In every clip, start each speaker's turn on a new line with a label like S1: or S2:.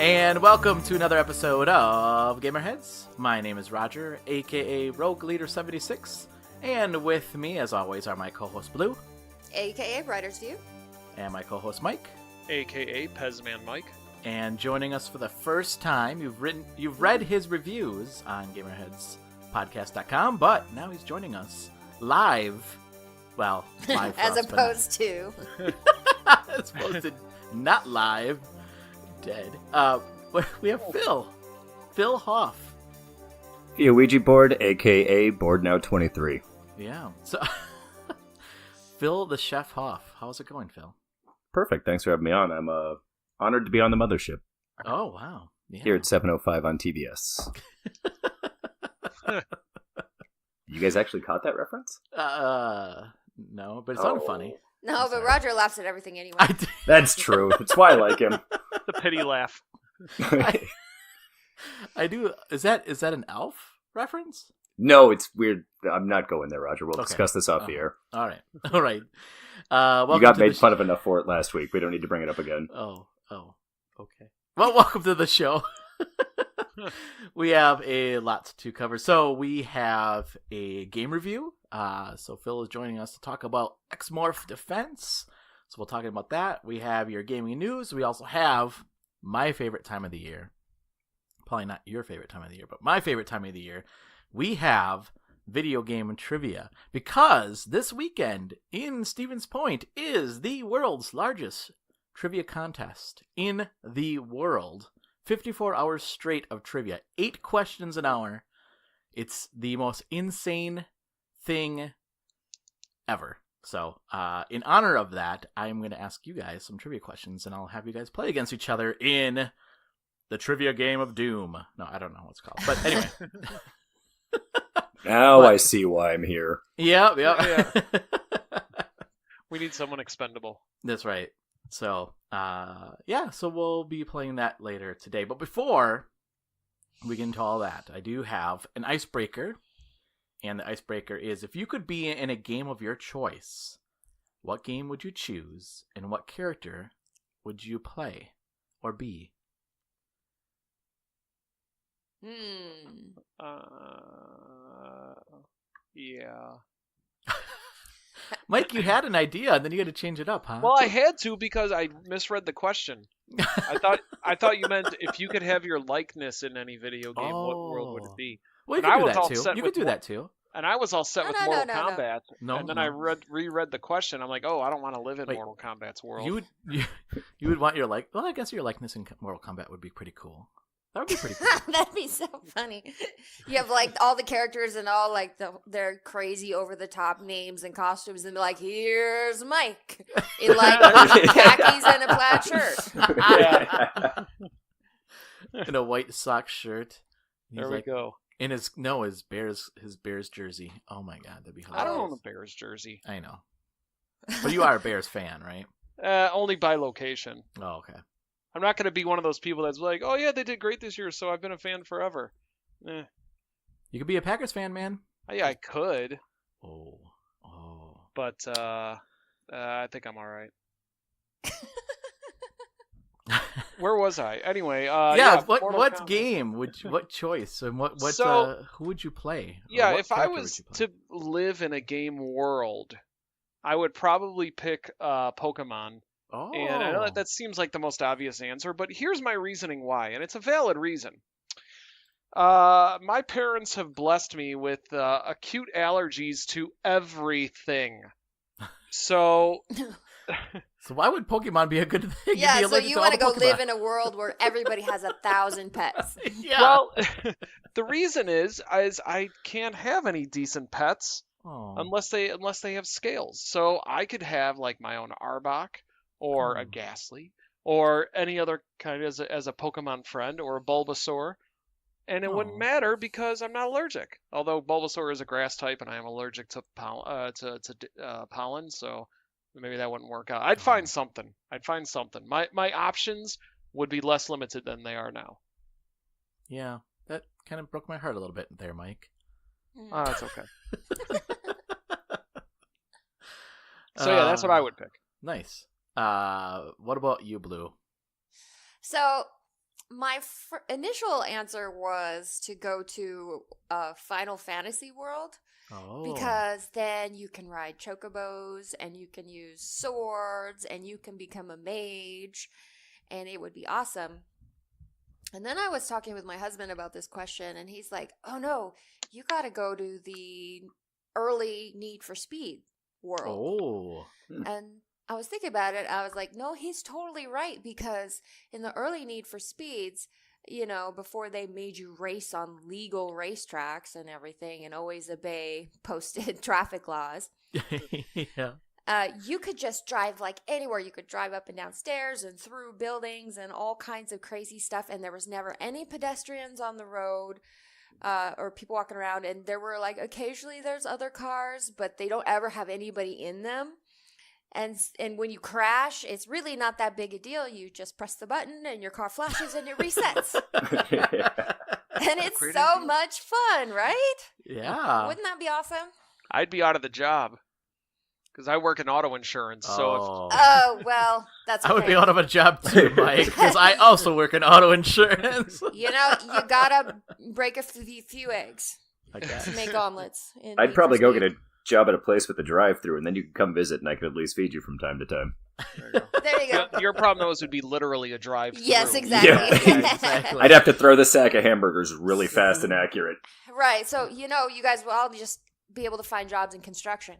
S1: And welcome to another episode of GamerHeads. My name is Roger, aka Rogue Leader 76, and with me, as always, are my co-host Blue,
S2: aka Writer's View,
S1: and my co-host Mike,
S3: aka Pezman Mike.
S1: And joining us for the first time, you've read his reviews on GamerHeadsPodcast.com, but now he's joining us live. Well, live for
S2: as
S1: us,
S2: opposed to
S1: as opposed to not live. Dead. We have Phil Hoff.
S4: The Ouija board, aka Board Now 23.
S1: Yeah. So, Phil the Chef Hoff. How's it going, Phil?
S4: Perfect. Thanks for having me on. I'm honored to be on the mothership.
S1: Oh, wow. Yeah.
S4: Here at 7:05 on TBS. You guys actually caught that reference?
S1: No, but it sounded funny.
S2: No, but Roger laughs at everything anyway.
S4: That's true. That's why I like him.
S3: The pity laugh.
S1: I do. Is that an Elf reference?
S4: No, it's weird. I'm not going there, Roger. We'll discuss this off the air.
S1: All right. All right.
S4: You got made fun of enough for it last week. We don't need to bring it up again.
S1: Oh, okay. Well, welcome to the show. We have a lot to cover. So we have a game review. So Phil is joining us to talk about X-Morph Defense. So we'll talk about that. We have your gaming news. We also have my favorite time of the year. Probably not your favorite time of the year, but my favorite time of the year. We have video game trivia, because this weekend in Stevens Point is the world's largest trivia contest in the world. 54 hours straight of trivia, 8 questions an hour. It's the most insane thing ever. So, in honor of that, I'm going to ask you guys some trivia questions, and I'll have you guys play against each other in the trivia game of doom. No, I don't know what it's called, but anyway.
S4: Now I see why I'm here.
S1: Yeah.
S3: We need someone expendable.
S1: That's right. So, so we'll be playing that later today. But before we get into all that, I do have an icebreaker. And the icebreaker is, if you could be in a game of your choice, what game would you choose, and what character would you play or be?
S3: Yeah.
S1: Mike, you had an idea, and then you had to change it up, huh?
S3: Well, I had to because I misread the question. I thought you meant if you could have your likeness in any video game, what world would it be?
S1: Well, you could do that too. You could do that too.
S3: And I was all set with Mortal Kombat.
S1: No,
S3: and then I reread the question. I'm like, oh, I don't want to live in Mortal Kombat's world.
S1: You would want your Well, I guess your likeness in Mortal Kombat would be pretty cool. That would be pretty cool.
S2: That'd be so funny. You have like all the characters and all like their crazy over the top names and costumes, and be like, "Here's Mike in like khakis and a plaid shirt."
S3: Yeah.
S1: In a white sock shirt.
S3: There we go.
S1: In his Bears jersey. Oh my god, that'd be hilarious.
S3: I don't own a Bears jersey.
S1: I know. But you are a Bears fan, right?
S3: Only by location.
S1: Oh, okay.
S3: I'm not going to be one of those people that's like, oh yeah, they did great this year, so I've been a fan forever.
S1: You could be a Packers fan, man.
S3: Yeah, I could.
S1: Oh.
S3: But I think I'm all right. Where was I? Anyway,
S1: what game what choice and who would you play?
S3: Yeah, if I was to live in a game world, I would probably pick Pokemon.
S1: Oh.
S3: And I know that seems like the most obvious answer, but here's my reasoning why, and it's a valid reason. My parents have blessed me with acute allergies to everything. So
S1: why would Pokemon be a good thing?
S2: Yeah, so you want to go live in a world where everybody has 1,000 pets.
S1: Yeah.
S3: Well, the reason is I can't have any decent pets unless they have scales. So I could have like my own Arbok or a Ghastly or any other kind as a Pokemon friend or a Bulbasaur. And it wouldn't matter because I'm not allergic. Although Bulbasaur is a grass type and I am allergic to pollen, so maybe that wouldn't work out. I'd find something. My options would be less limited than they are now.
S1: Yeah, that kind of broke my heart a little bit there, Mike.
S3: That's okay. So yeah, that's what I would pick.
S1: Nice. What about you, Blue?
S2: So my initial answer was to go to Final Fantasy World.
S1: Oh.
S2: Because then you can ride chocobos and you can use swords and you can become a mage and it would be awesome. And then I was talking with my husband about this question and he's like, oh no, you got to go to the early Need for Speed world.
S1: Oh.
S2: And I was thinking about it. I was like, no, he's totally right because in the early Need for Speeds, you know, before they made you race on legal racetracks and everything and always obey posted traffic laws.
S1: Yeah.
S2: You could just drive like anywhere. You could drive up and down stairs and through buildings and all kinds of crazy stuff. And there was never any pedestrians on the road or people walking around. And there were like occasionally there's other cars, but they don't ever have anybody in them. And when you crash, it's really not that big a deal. You just press the button and your car flashes and it resets. And it's so much fun, right?
S1: Yeah.
S2: Wouldn't that be awesome?
S3: I'd be out of the job because I work in auto insurance. So
S2: Oh, well, that's okay.
S1: I would be out of a job too, Mike, because I also work in auto insurance.
S2: You know, you gotta break a few eggs to make omelets.
S4: I'd probably go get a job at a place with a drive-through, and then you can come visit, and I could at least feed you from time to time.
S2: There you go.
S3: Your problem, though, would be literally a drive-through.
S2: Yes, exactly.
S4: Yeah.
S1: Exactly.
S4: I'd have to throw the sack of hamburgers really fast and accurate.
S2: Right, so, you know, you guys will all just be able to find jobs in construction.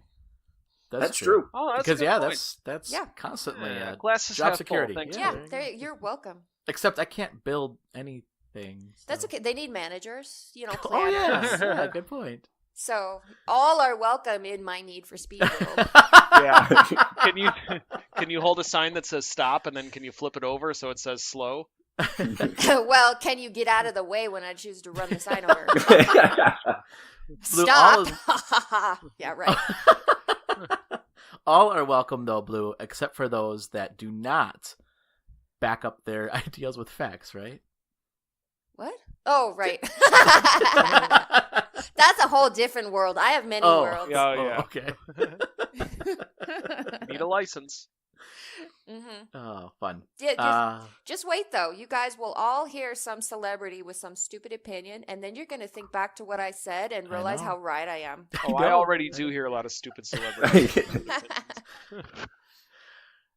S4: That's true.
S3: Oh, that's
S1: Because,
S3: a good
S1: yeah,
S3: point.
S1: that's constantly
S3: glasses
S1: job
S3: half
S1: security.
S3: full. Thanks.
S2: Yeah, you're welcome.
S1: Except I can't build anything. So.
S2: That's okay. They need managers, you know,
S1: Oh,
S2: planners.
S1: yes. Yeah, good point.
S2: So all are welcome in my Need for Speed world.
S3: Yeah. Can you hold a sign that says stop, and then can you flip it over so it says slow?
S2: Well, can you get out of the way when I choose to run the sign over?
S1: Blue,
S2: Stop. Yeah, right.
S1: All are welcome, though, Blue, except for those that do not back up their ideas with facts, right?
S2: What? Oh, right. That's a whole different world. I have many worlds.
S3: Yeah.
S1: Okay.
S3: Need a license.
S2: Mm-hmm.
S1: Oh, fun.
S2: Yeah, just wait, though. You guys will all hear some celebrity with some stupid opinion, and then you're going to think back to what I said and realize how right I am.
S3: Oh, I already do hear a lot of stupid celebrities.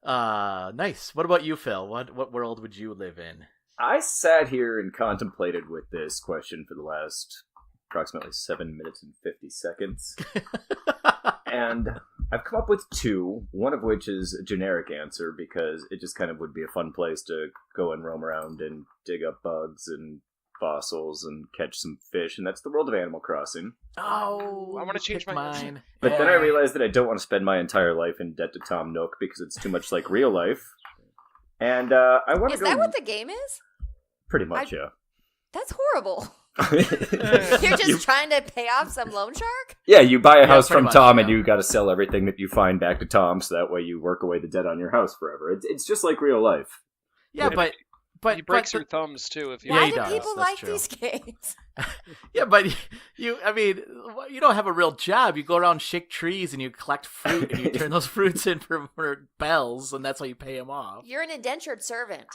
S1: Nice. What about you, Phil? What world would you live in?
S4: I sat here and contemplated with this question for the last approximately 7 minutes and 50 seconds. And I've come up with two, one of which is a generic answer because it just kind of would be a fun place to go and roam around and dig up bugs and fossils and catch some fish, and that's the world of Animal Crossing.
S1: Oh,
S3: I want to change
S1: mine.
S4: But then I realized that I don't want to spend my entire life in debt to Tom Nook because it's too much like real life. And I want to
S2: Is
S4: go...
S2: that what the game is?
S4: Pretty much, yeah.
S2: That's horrible. You're just trying to pay off some loan shark?
S4: Yeah, you buy a house from
S1: much,
S4: Tom
S1: yeah.
S4: and you got to sell everything that you find back to Tom so that way you work away the debt on your house forever. It's just like real life.
S1: Yeah, but
S3: he breaks your thumbs too if you.
S1: Yeah,
S2: Why
S1: he
S2: do
S1: does.
S2: people
S1: That's
S2: like
S1: true.
S2: these games?
S1: Yeah, but you don't have a real job. You go around, shake trees, and you collect fruit, and you turn those fruits in for bells, and that's how you pay them off.
S2: You're an indentured servant.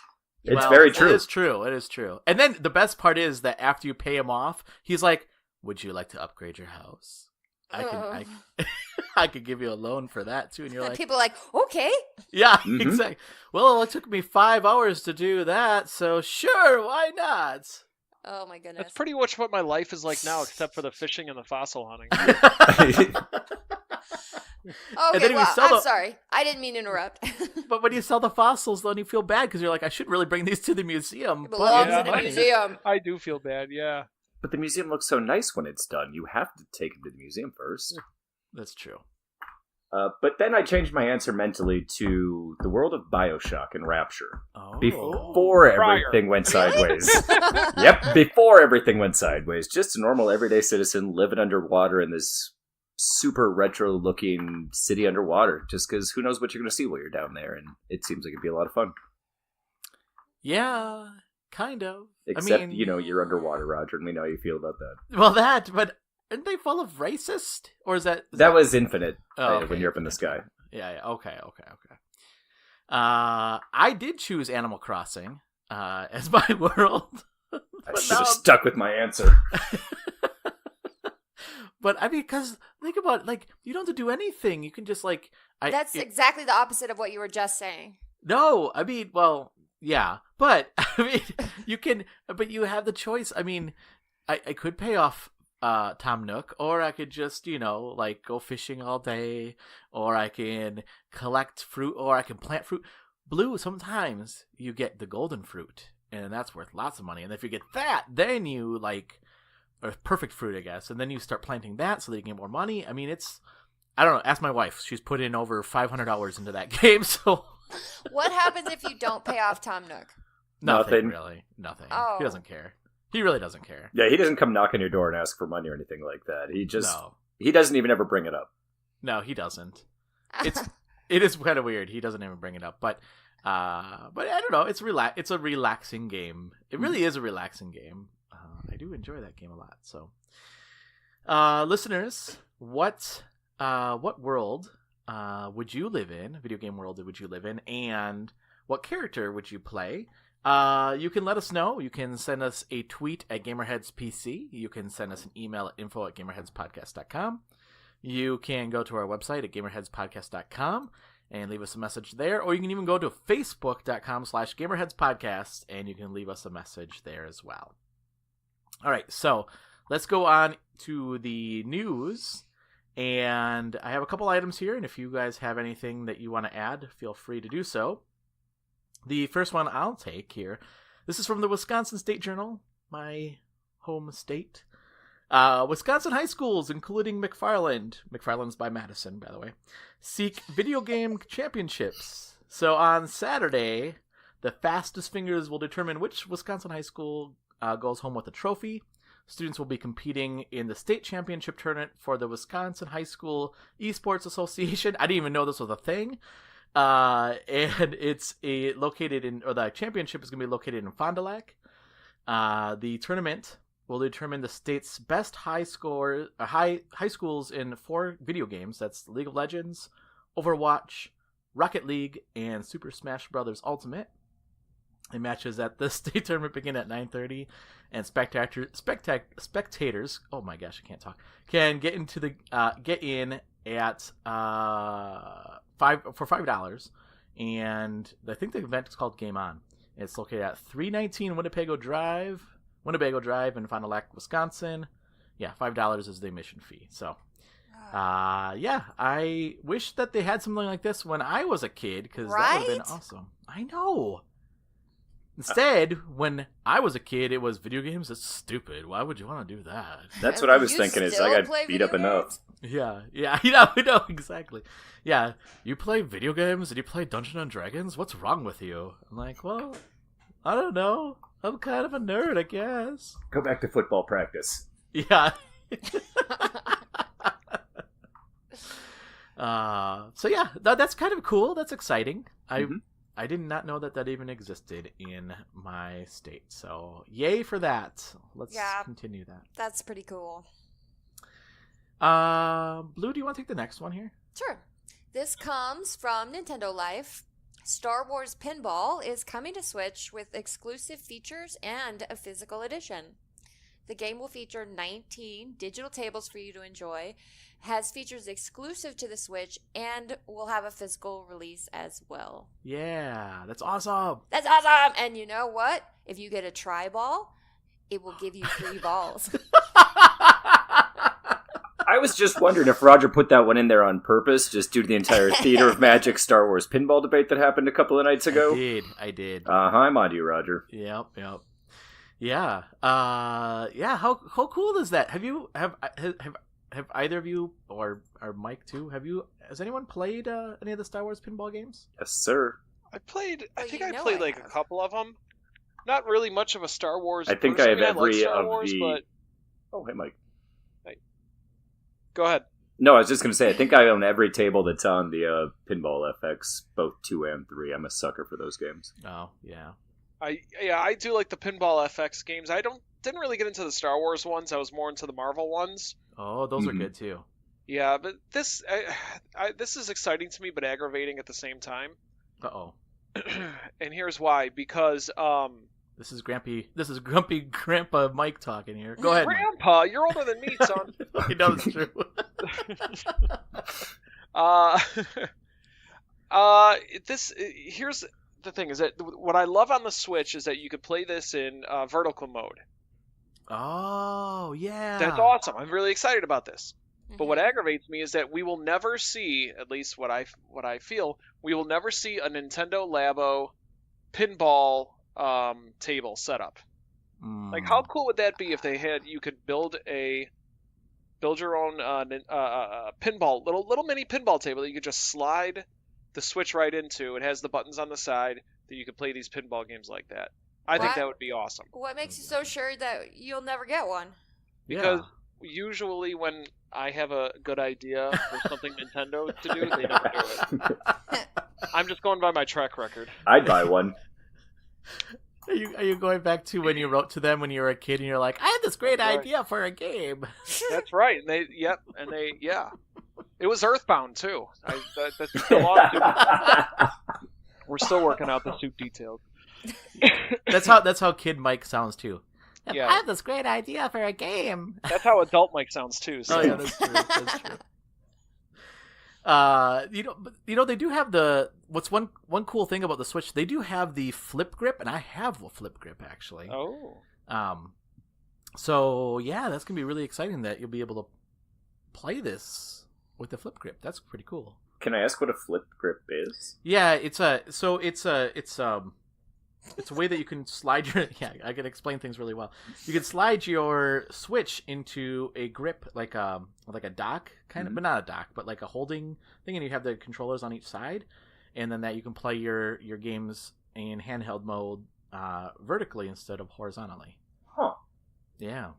S4: It's very true.
S1: It is true. It is true. And then the best part is that after you pay him off, he's like, "Would you like to upgrade your house? I could give you a loan for that too." And you're like,
S2: People are like, okay.
S1: "Yeah,
S4: Mhm.
S1: exactly." Well, it took me 5 hours to do that, so sure, why not?
S2: Oh my goodness.
S3: That's pretty much what my life is like now, except for the fishing and the fossil hunting.
S1: And
S2: Okay,
S1: then if you
S2: well,
S1: sell
S2: I'm
S1: the-
S2: sorry. I didn't mean to interrupt.
S1: But when you sell the fossils, then you feel bad because you're like, I should really bring these to the museum.
S2: It belongs
S3: Yeah.
S2: in a museum.
S3: I do feel bad, yeah.
S4: But the museum looks so nice when it's done. You have to take him to the museum first.
S1: That's true.
S4: But then I changed my answer mentally to the world of BioShock and Rapture.
S1: Oh.
S4: Before
S3: Prior.
S4: everything went sideways. Yep, before everything went sideways. Just a normal everyday citizen living underwater in this super retro-looking city underwater. Just because who knows what you're going to see while you're down there. And it seems like it'd be a lot of fun.
S1: Yeah, kind of.
S4: Except, you're underwater, Roger, and we know how you feel about that.
S1: Well, but aren't they full of racist? Or is that...
S4: That was Infinite
S1: okay.
S4: when you're up in the sky.
S1: Yeah, okay. I did choose Animal Crossing. as my world.
S4: I should have stuck with my answer.
S1: But I mean, because think about it, like, you don't have to do anything. You can just like.
S2: That's exactly the opposite of what you were just saying.
S1: No, I mean, well, yeah, but I mean, you can, but you have the choice. I mean, I could pay off Tom Nook, or I could just, like go fishing all day, or I can collect fruit, or I can plant fruit. Blue, sometimes you get the golden fruit, and that's worth lots of money. And if you get that, then you or perfect fruit, I guess, and then you start planting that so that you get more money. I mean, I don't know. Ask my wife. She's put in over $500 into that game, so.
S2: What happens if you don't pay off Tom Nook?
S1: Nothing. Really. Nothing.
S2: Oh.
S1: He doesn't care. He really doesn't care.
S4: Yeah, he doesn't come knock on your door and ask for money or anything like that. He doesn't even ever bring it up.
S1: No, he doesn't. It is kind of weird. He doesn't even bring it up, but I don't know. It's a relaxing game. It really is a relaxing game. I do enjoy that game a lot. So, listeners, what world would you live in? Video game world would you live in? And what character would you play? You can let us know. You can send us a tweet at GamerHeadsPC. You can send us an email at info@GamerHeadsPodcast.com. You can go to our website at GamerHeadsPodcast.com and leave us a message there. Or you can even go to Facebook.com/GamerHeadsPodcast and you can leave us a message there as well. All right, so let's go on to the news. And I have a couple items here, and if you guys have anything that you want to add, feel free to do so. The first one I'll take here, this is from the Wisconsin State Journal, my home state. Wisconsin high schools, including McFarland's by Madison, by the way, seek video game championships. So on Saturday, the fastest fingers will determine which Wisconsin high school goes home with a trophy. Students will be competing in the state championship tournament for the Wisconsin High School Esports Association. I didn't even know this was a thing. And it's the championship is going to be located in Fond du Lac. The tournament will determine the state's best high schools in 4 video games. That's League of Legends, Overwatch, Rocket League, and Super Smash Bros. Ultimate. The matches at the state tournament begin at 9:30, and spectators. Oh my gosh, I can't talk. Can get in at $5, and I think the event is called Game On. It's located at 319 Winnebago Drive in Fond du Lac, Wisconsin. Yeah, $5 is the admission fee. So, I wish that they had something like this when I was a kid, because that would have been awesome. I know. Instead, when I was a kid, it was video games. That's stupid. Why would you want to do that?
S4: That's what I was thinking. Is I got beat up enough.
S1: Yeah, we know exactly. Yeah, you play video games and you play Dungeons and Dragons. What's wrong with you? I'm like, well, I don't know. I'm kind of a nerd, I guess.
S4: Go back to football practice.
S1: Yeah. So yeah, that's kind of cool. That's exciting. I did not know that even existed in my state. So, yay for that. Let's continue that.
S2: That's pretty cool.
S1: Blue, do you want to take the next one here?
S2: Sure. This comes from Nintendo Life. Star Wars Pinball is coming to Switch with exclusive features and a physical edition. The game will feature 19 digital tables for you to enjoy, has features exclusive to the Switch, and will have a physical release as well.
S1: Yeah, that's awesome.
S2: That's awesome! And you know what? If you get a tri-ball, it will give you 3 balls.
S4: I was just wondering if Roger put that one in there on purpose, just due to the entire Theater of Magic Star Wars Pinball debate that happened a couple of nights ago.
S1: I did.
S4: I'm on you, Roger.
S1: Yep. Yeah. How cool is that? Have either of you or Mike too? Has anyone played any of the Star Wars pinball games?
S4: Yes, sir.
S3: I played like a couple of them. Not really much of a Star Wars.
S4: I think I have every
S3: Star Wars,
S4: the.
S3: But...
S4: Oh, hey, Mike.
S3: Hey. Go ahead.
S4: No, I was just going to say, I think I own every table that's on the Pinball FX, both 2 and 3. I'm a sucker for those games.
S1: Oh, yeah.
S3: I do like the Pinball FX games. I didn't really get into the Star Wars ones. I was more into the Marvel ones.
S1: Oh, those are good too.
S3: Yeah, but this is exciting to me, but aggravating at the same time.
S1: Uh-oh.
S3: And here's why. Because
S1: This is grumpy Grandpa Mike talking here. Go ahead,
S3: Grandpa, you're older than me, son.
S1: I know it's true.
S3: Here's the thing: is that what I love on the Switch is that you could play this in vertical mode.
S1: Oh yeah,
S3: That's awesome. I'm really excited about this. But what aggravates me is that we will never see, at least what I feel, we will never see a Nintendo Labo pinball table setup. Like, how cool would that be if you could build your own pinball, little mini pinball table that you could just slide the Switch right into. It has the buttons on the side that you could play these pinball games like that. I think that would be awesome.
S2: What makes you so sure that you'll never get one?
S3: Because usually when I have a good idea for something Nintendo to do, they never do it. I'm just going by my track record.
S4: I'd buy one.
S1: Are you going back to when you wrote to them when you were a kid and you're like, I had this great idea for a game?
S3: That's right. And it was Earthbound too. That's still on. We're still working out the suit details.
S1: That's how Kid Mike sounds too.
S3: Yeah.
S1: I have this great idea for a game.
S3: That's how adult Mike sounds too. So.
S1: Oh yeah, that's true. That's true. They do have what's one cool thing about the Switch. They do have the flip grip, and I have a flip grip actually.
S3: Oh.
S1: So yeah, that's gonna be really exciting that you'll be able to play this with the flip grip. That's pretty cool.
S4: Can I ask what a flip grip is?
S1: Yeah, it's a way that you can slide your... Yeah, I can explain things really well. You can slide your Switch into a grip, like a dock, kind of, but not a dock, but like a holding thing, and you have the controllers on each side, and then that you can play your games in handheld mode vertically instead of horizontally.
S4: Huh.
S1: Yeah.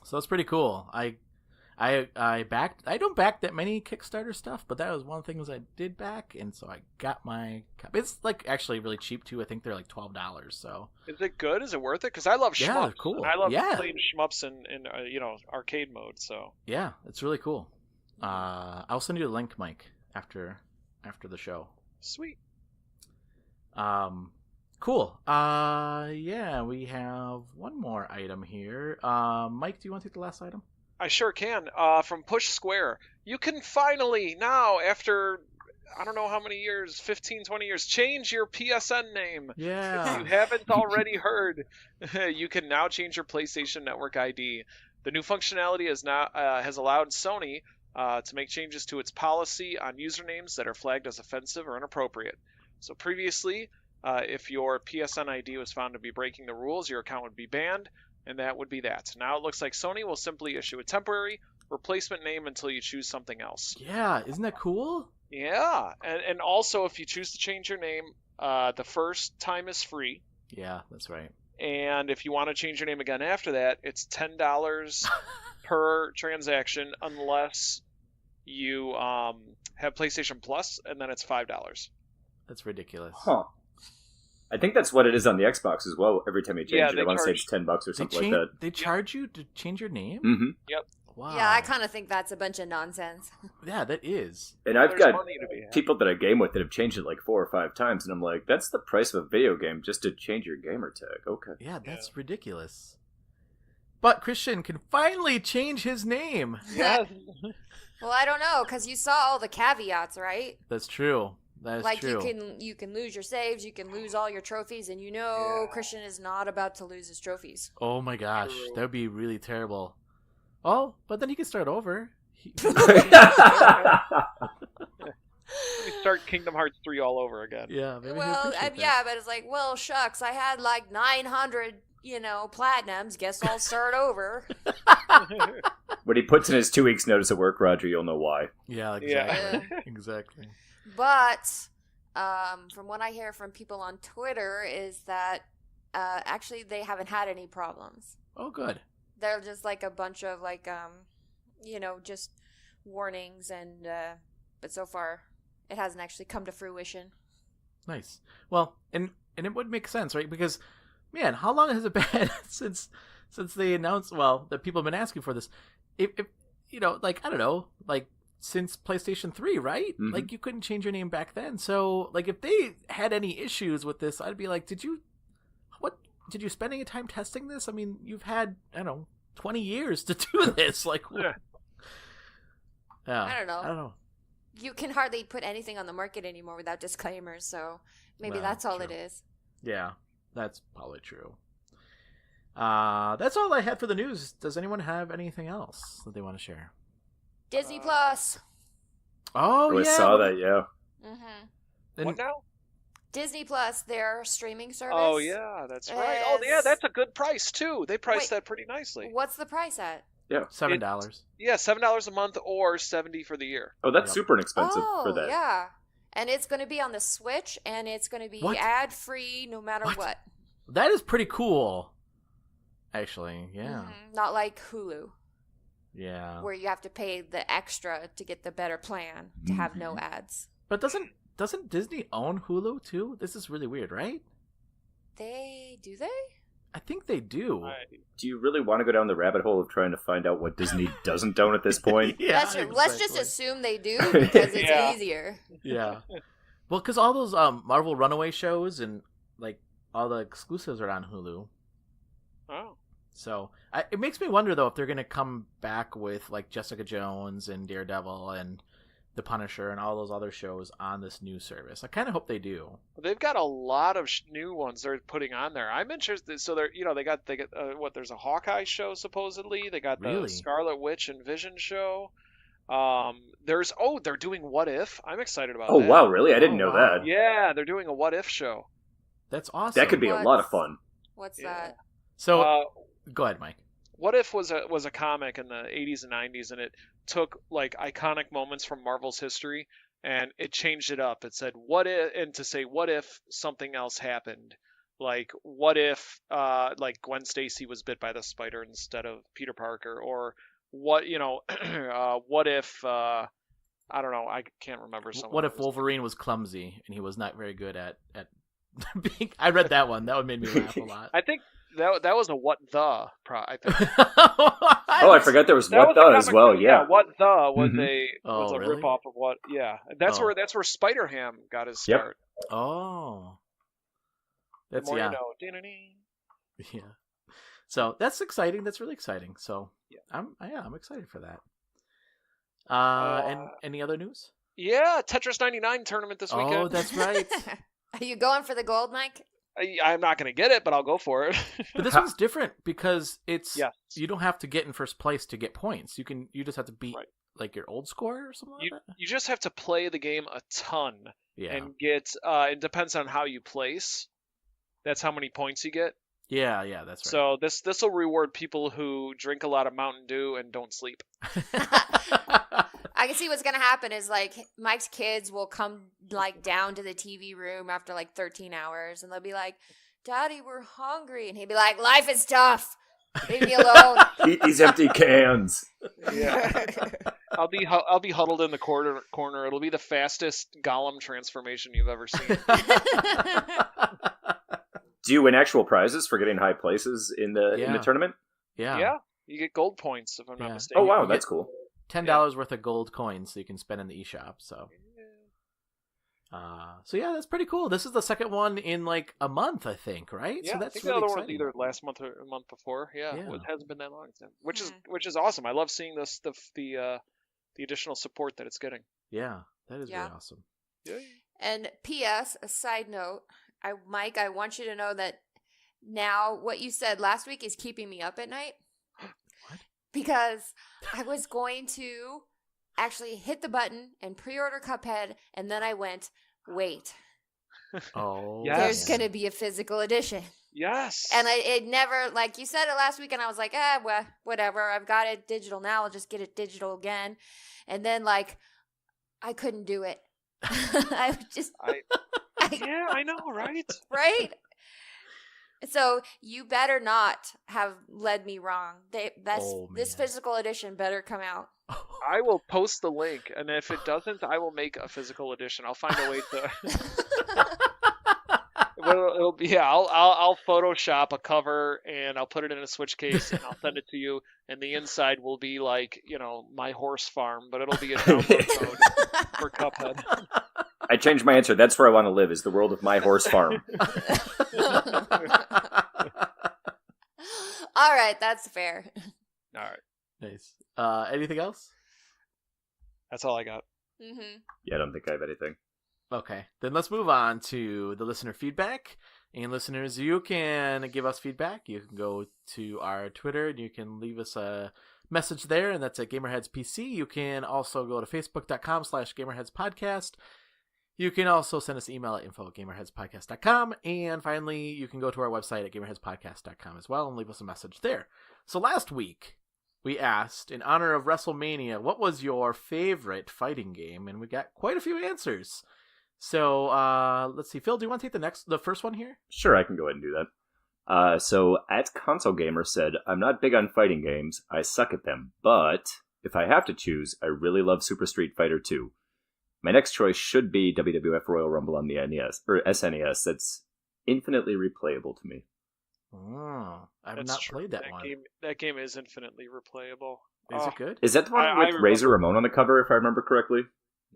S1: So that's pretty cool. I don't back that many Kickstarter stuff, but that was one of the things I did back, and so I got my copy. It's like actually really cheap too. I think they're like $12. So
S3: is it good? Is it worth it? Because I love shmups.
S1: Yeah, cool.
S3: And I love playing shmups in arcade mode. So
S1: yeah, it's really cool. I'll send you the link, Mike, after the show.
S3: Sweet.
S1: Cool. Yeah, we have one more item here. Mike, do you want to take the last item?
S3: I sure can. From Push Square. You can finally, now, after, I don't know how many years, 15, 20 years, change your PSN name.
S1: Yeah.
S3: If you haven't already heard, you can now change your PlayStation Network ID. The new functionality has allowed Sony to make changes to its policy on usernames that are flagged as offensive or inappropriate. So previously, if your PSN ID was found to be breaking the rules, your account would be banned. And that would be that. Now it looks like Sony will simply issue a temporary replacement name until you choose something else.
S1: Yeah, isn't that cool?
S3: Yeah, and also if you choose to change your name, the first time is free.
S1: Yeah, that's right.
S3: And if you want to change your name again after that, it's $10 per transaction unless you have PlayStation Plus, and then it's $5.
S1: That's ridiculous.
S4: Huh. I think that's what it is on the Xbox as well. Every time you change it, I want to say it's $10 or something like that.
S1: They charge you to change your name?
S4: Mm-hmm.
S3: Yep.
S1: Wow.
S2: Yeah, I kind of think that's a bunch of nonsense.
S1: Yeah, that is.
S4: And I've got people that I game with that have changed it like 4 or 5 times, and I'm like, that's the price of a video game just to change your gamer tag. Okay.
S1: Yeah, that's ridiculous. But Christian can finally change his name.
S3: Yes.
S2: Well, I don't know, because you saw all the caveats, right?
S1: That's true. That is true.
S2: Like you can lose your saves, you can lose all your trophies, and Christian is not about to lose his trophies.
S1: Oh my gosh, that would be really terrible. Oh, but then he can start over.
S3: Let me start Kingdom Hearts 3 all over again.
S1: Yeah, maybe
S2: but it's like, well, shucks, I had like 900, platinums. Guess I'll start over.
S4: When he puts in his 2 weeks notice of work, Roger, you'll know why.
S1: Yeah, exactly. Yeah. Exactly.
S2: But from what I hear from people on Twitter is that actually they haven't had any problems.
S1: Oh, good.
S2: They're just like a bunch of like just warnings, and but so far it hasn't actually come to fruition. Nice.
S1: Well, and it would make sense, right? Because man, how long has it been since they announced that people have been asking for this? If I don't know, like since PlayStation 3, right?
S4: Mhm.
S1: Like, you couldn't change your name back then. So, like, if they had any issues with this, I'd be like, did you spend any time testing this? I mean, you've had, 20 years to do this. Like,
S3: Yeah.
S2: I don't know.
S1: I don't know.
S2: You can hardly put anything on the market anymore without disclaimers, so maybe
S1: Well,
S2: that's all
S1: true.
S2: it is.
S1: Yeah, that's probably true. That's all I had for the news. Does anyone have anything else that they want to share?
S2: Disney Plus.
S1: Oh,
S4: I
S1: yeah.
S4: saw that, yeah.
S2: Mm-hmm.
S1: And-
S3: What now?
S2: Disney Plus, their streaming service.
S3: Oh yeah, that's right. Oh yeah, that's a good price too. They priced
S2: Wait.
S3: that pretty nicely.
S2: What's the price at?
S4: Yeah.
S1: $7.
S3: Yeah, $7 a month or $70 for the year.
S4: Oh, that's
S1: Yep.
S4: super inexpensive
S2: Oh,
S4: for that.
S2: yeah. And it's going to be on the Switch, and it's going to be
S1: What?
S2: ad-free no matter what.
S1: That is pretty cool. Actually, yeah.
S2: Mhm. Not like Hulu,
S1: Yeah.
S2: where you have to pay the extra to get the better plan to have no ads.
S1: But doesn't Disney own Hulu too? This is really weird, right?
S2: Do they?
S1: I think they do.
S4: Do you really want to go down the rabbit hole of trying to find out what Disney doesn't own at this point?
S1: Yeah,
S2: Let's just
S1: exactly.
S2: assume they do because it's
S3: Yeah.
S2: easier.
S1: Yeah. Well, because all those Marvel Runaway shows and like all the exclusives are on Hulu.
S3: Oh.
S1: So it makes me wonder though if they're gonna come back with like Jessica Jones and Daredevil and The Punisher and all those other shows on this new service. I kind of hope they do.
S3: They've got a lot of new ones they're putting on there. I'm interested. So they're, they got what? There's a Hawkeye show supposedly. They got the
S1: Really?
S3: Scarlet Witch and Vision show. They're doing What If. I'm excited about
S4: Oh,
S3: that.
S4: wow, really? I didn't
S1: Oh,
S4: know
S1: wow.
S4: that.
S3: Yeah, they're doing a What If show.
S1: That's awesome.
S4: That could be a lot of fun.
S2: What's
S3: Yeah.
S2: that?
S1: So go ahead, Mike.
S3: What If was a comic in the 80s and 90s, and it took like iconic moments from Marvel's history and it changed it up. It said what if, and to say what if something else happened, like what if like Gwen Stacy was bit by the spider instead of Peter Parker, or what what if I don't know, I can't remember some.
S1: What if Wolverine was clumsy and he was not very good at being? I read that one. That one made me laugh a lot.
S3: I think that was a what the I think.
S4: Oh, I forgot there was
S3: That
S4: What
S3: was a
S4: The as
S3: comic
S4: well,
S3: too.
S4: yeah.
S3: What the was
S4: Mhm.
S3: was
S1: Oh,
S3: a
S1: really?
S3: rip off of what? Yeah, that's
S1: Oh.
S3: where Spider-Ham got his
S4: Yep.
S3: start.
S1: Oh,
S3: The
S1: that's
S3: more
S1: yeah.
S3: you know. Ding-ding-ding.
S1: Yeah. So that's exciting. That's really exciting. So
S3: Yeah.
S1: I'm excited for that. And any other news?
S3: Yeah, Tetris 99 tournament this weekend.
S1: Oh, that's right.
S2: Are you going for the gold, Mike?
S3: I'm not going to get it, but I'll go for it.
S1: But this one's different because it's
S3: Yes.
S1: you don't have to get in first place to get points. You just have to beat
S3: Right.
S1: like your old score or something
S3: You
S1: like that.
S3: you just have to play the game a ton
S1: Yeah.
S3: and get. It depends on how you place. That's how many points you get.
S1: Yeah, that's right.
S3: So this will reward people who drink a lot of Mountain Dew and don't sleep.
S2: I can see what's gonna happen is like Mike's kids will come like down to the TV room after like 13 hours and they'll be like, "Daddy, we're hungry," and he'd be like, "Life is tough. Leave me alone."
S4: Eat these empty cans.
S3: Yeah. I'll be huddled in the corner. It'll be the fastest Gollum transformation you've ever seen.
S4: Do you win actual prizes for getting high places in the tournament?
S1: yeah.
S3: Yeah, you get gold points if I'm not
S1: Yeah.
S3: mistaken.
S4: Oh, wow,
S1: you
S4: that's
S1: get-
S4: cool.
S1: $10 worth of gold coins so you can spend in the eShop. So yeah, that's pretty cool. This is the second one in like a month, I think, right?
S3: Yeah,
S1: so
S3: I
S1: that's
S3: think
S1: really
S3: the other
S1: exciting.
S3: one's either last month or a month before. Yeah,
S1: Yeah.
S3: It hasn't been that long, which is awesome. I love seeing the additional support that it's getting.
S1: Yeah, that is
S2: Yeah.
S1: really awesome.
S3: Yeah.
S2: And P.S. a side note, Mike, I want you to know that now what you said last week is keeping me up at night.
S1: What?
S2: Because I was going to actually hit the button and pre-order Cuphead, and then I went, wait,
S1: Oh,
S3: Yes.
S2: there's going to be a physical edition.
S3: Yes.
S2: And it never, like you said it last week, and I was like, well, whatever. I've got it digital now. I'll just get it digital again. And then, like, I couldn't do it. I was just,
S3: Yeah, I know, right?
S2: right? So you better not have led me wrong.
S1: Oh,
S2: This
S1: man.
S2: physical edition better come out.
S3: I will post the link, and if it doesn't, I will make a physical edition. I'll find a way to. it'll be, yeah, I'll Photoshop a cover and I'll put it in a Switch case and I'll send it to you. And the inside will be like, my horse farm, but it'll be a download mode for Cuphead.
S4: I changed my answer. That's where I want to live, is the world of my horse farm.
S2: All right, that's fair.
S3: All right.
S1: Nice. Anything else?
S3: That's all I got.
S2: Mm-hmm.
S4: Yeah, I don't think I have anything.
S1: Okay, then let's move on to the listener feedback. And listeners, you can give us feedback. You can go to our Twitter and you can leave us a message there, and that's at GamerHeads PC. You can also go to facebook.com/GamerHeadsPodcast. You can also send us an email at info@gamerheadspodcast.com. And finally, you can go to our website at gamerheadspodcast.com as well and leave us a message there. So last week, we asked, in honor of WrestleMania, what was your favorite fighting game? And we got quite a few answers. So let's see. Phil, do you want to take the first one here?
S4: Sure, I can go ahead and do that. So at Console Gamer said, I'm not big on fighting games. I suck at them. But if I have to choose, I really love Super Street Fighter 2. My next choice should be WWF Royal Rumble on the NES or SNES. That's infinitely replayable to me.
S1: Oh, I've not played that one.
S3: That game is infinitely replayable.
S1: Is it good?
S4: Is that the one with Razor Ramon on the cover, if I remember correctly?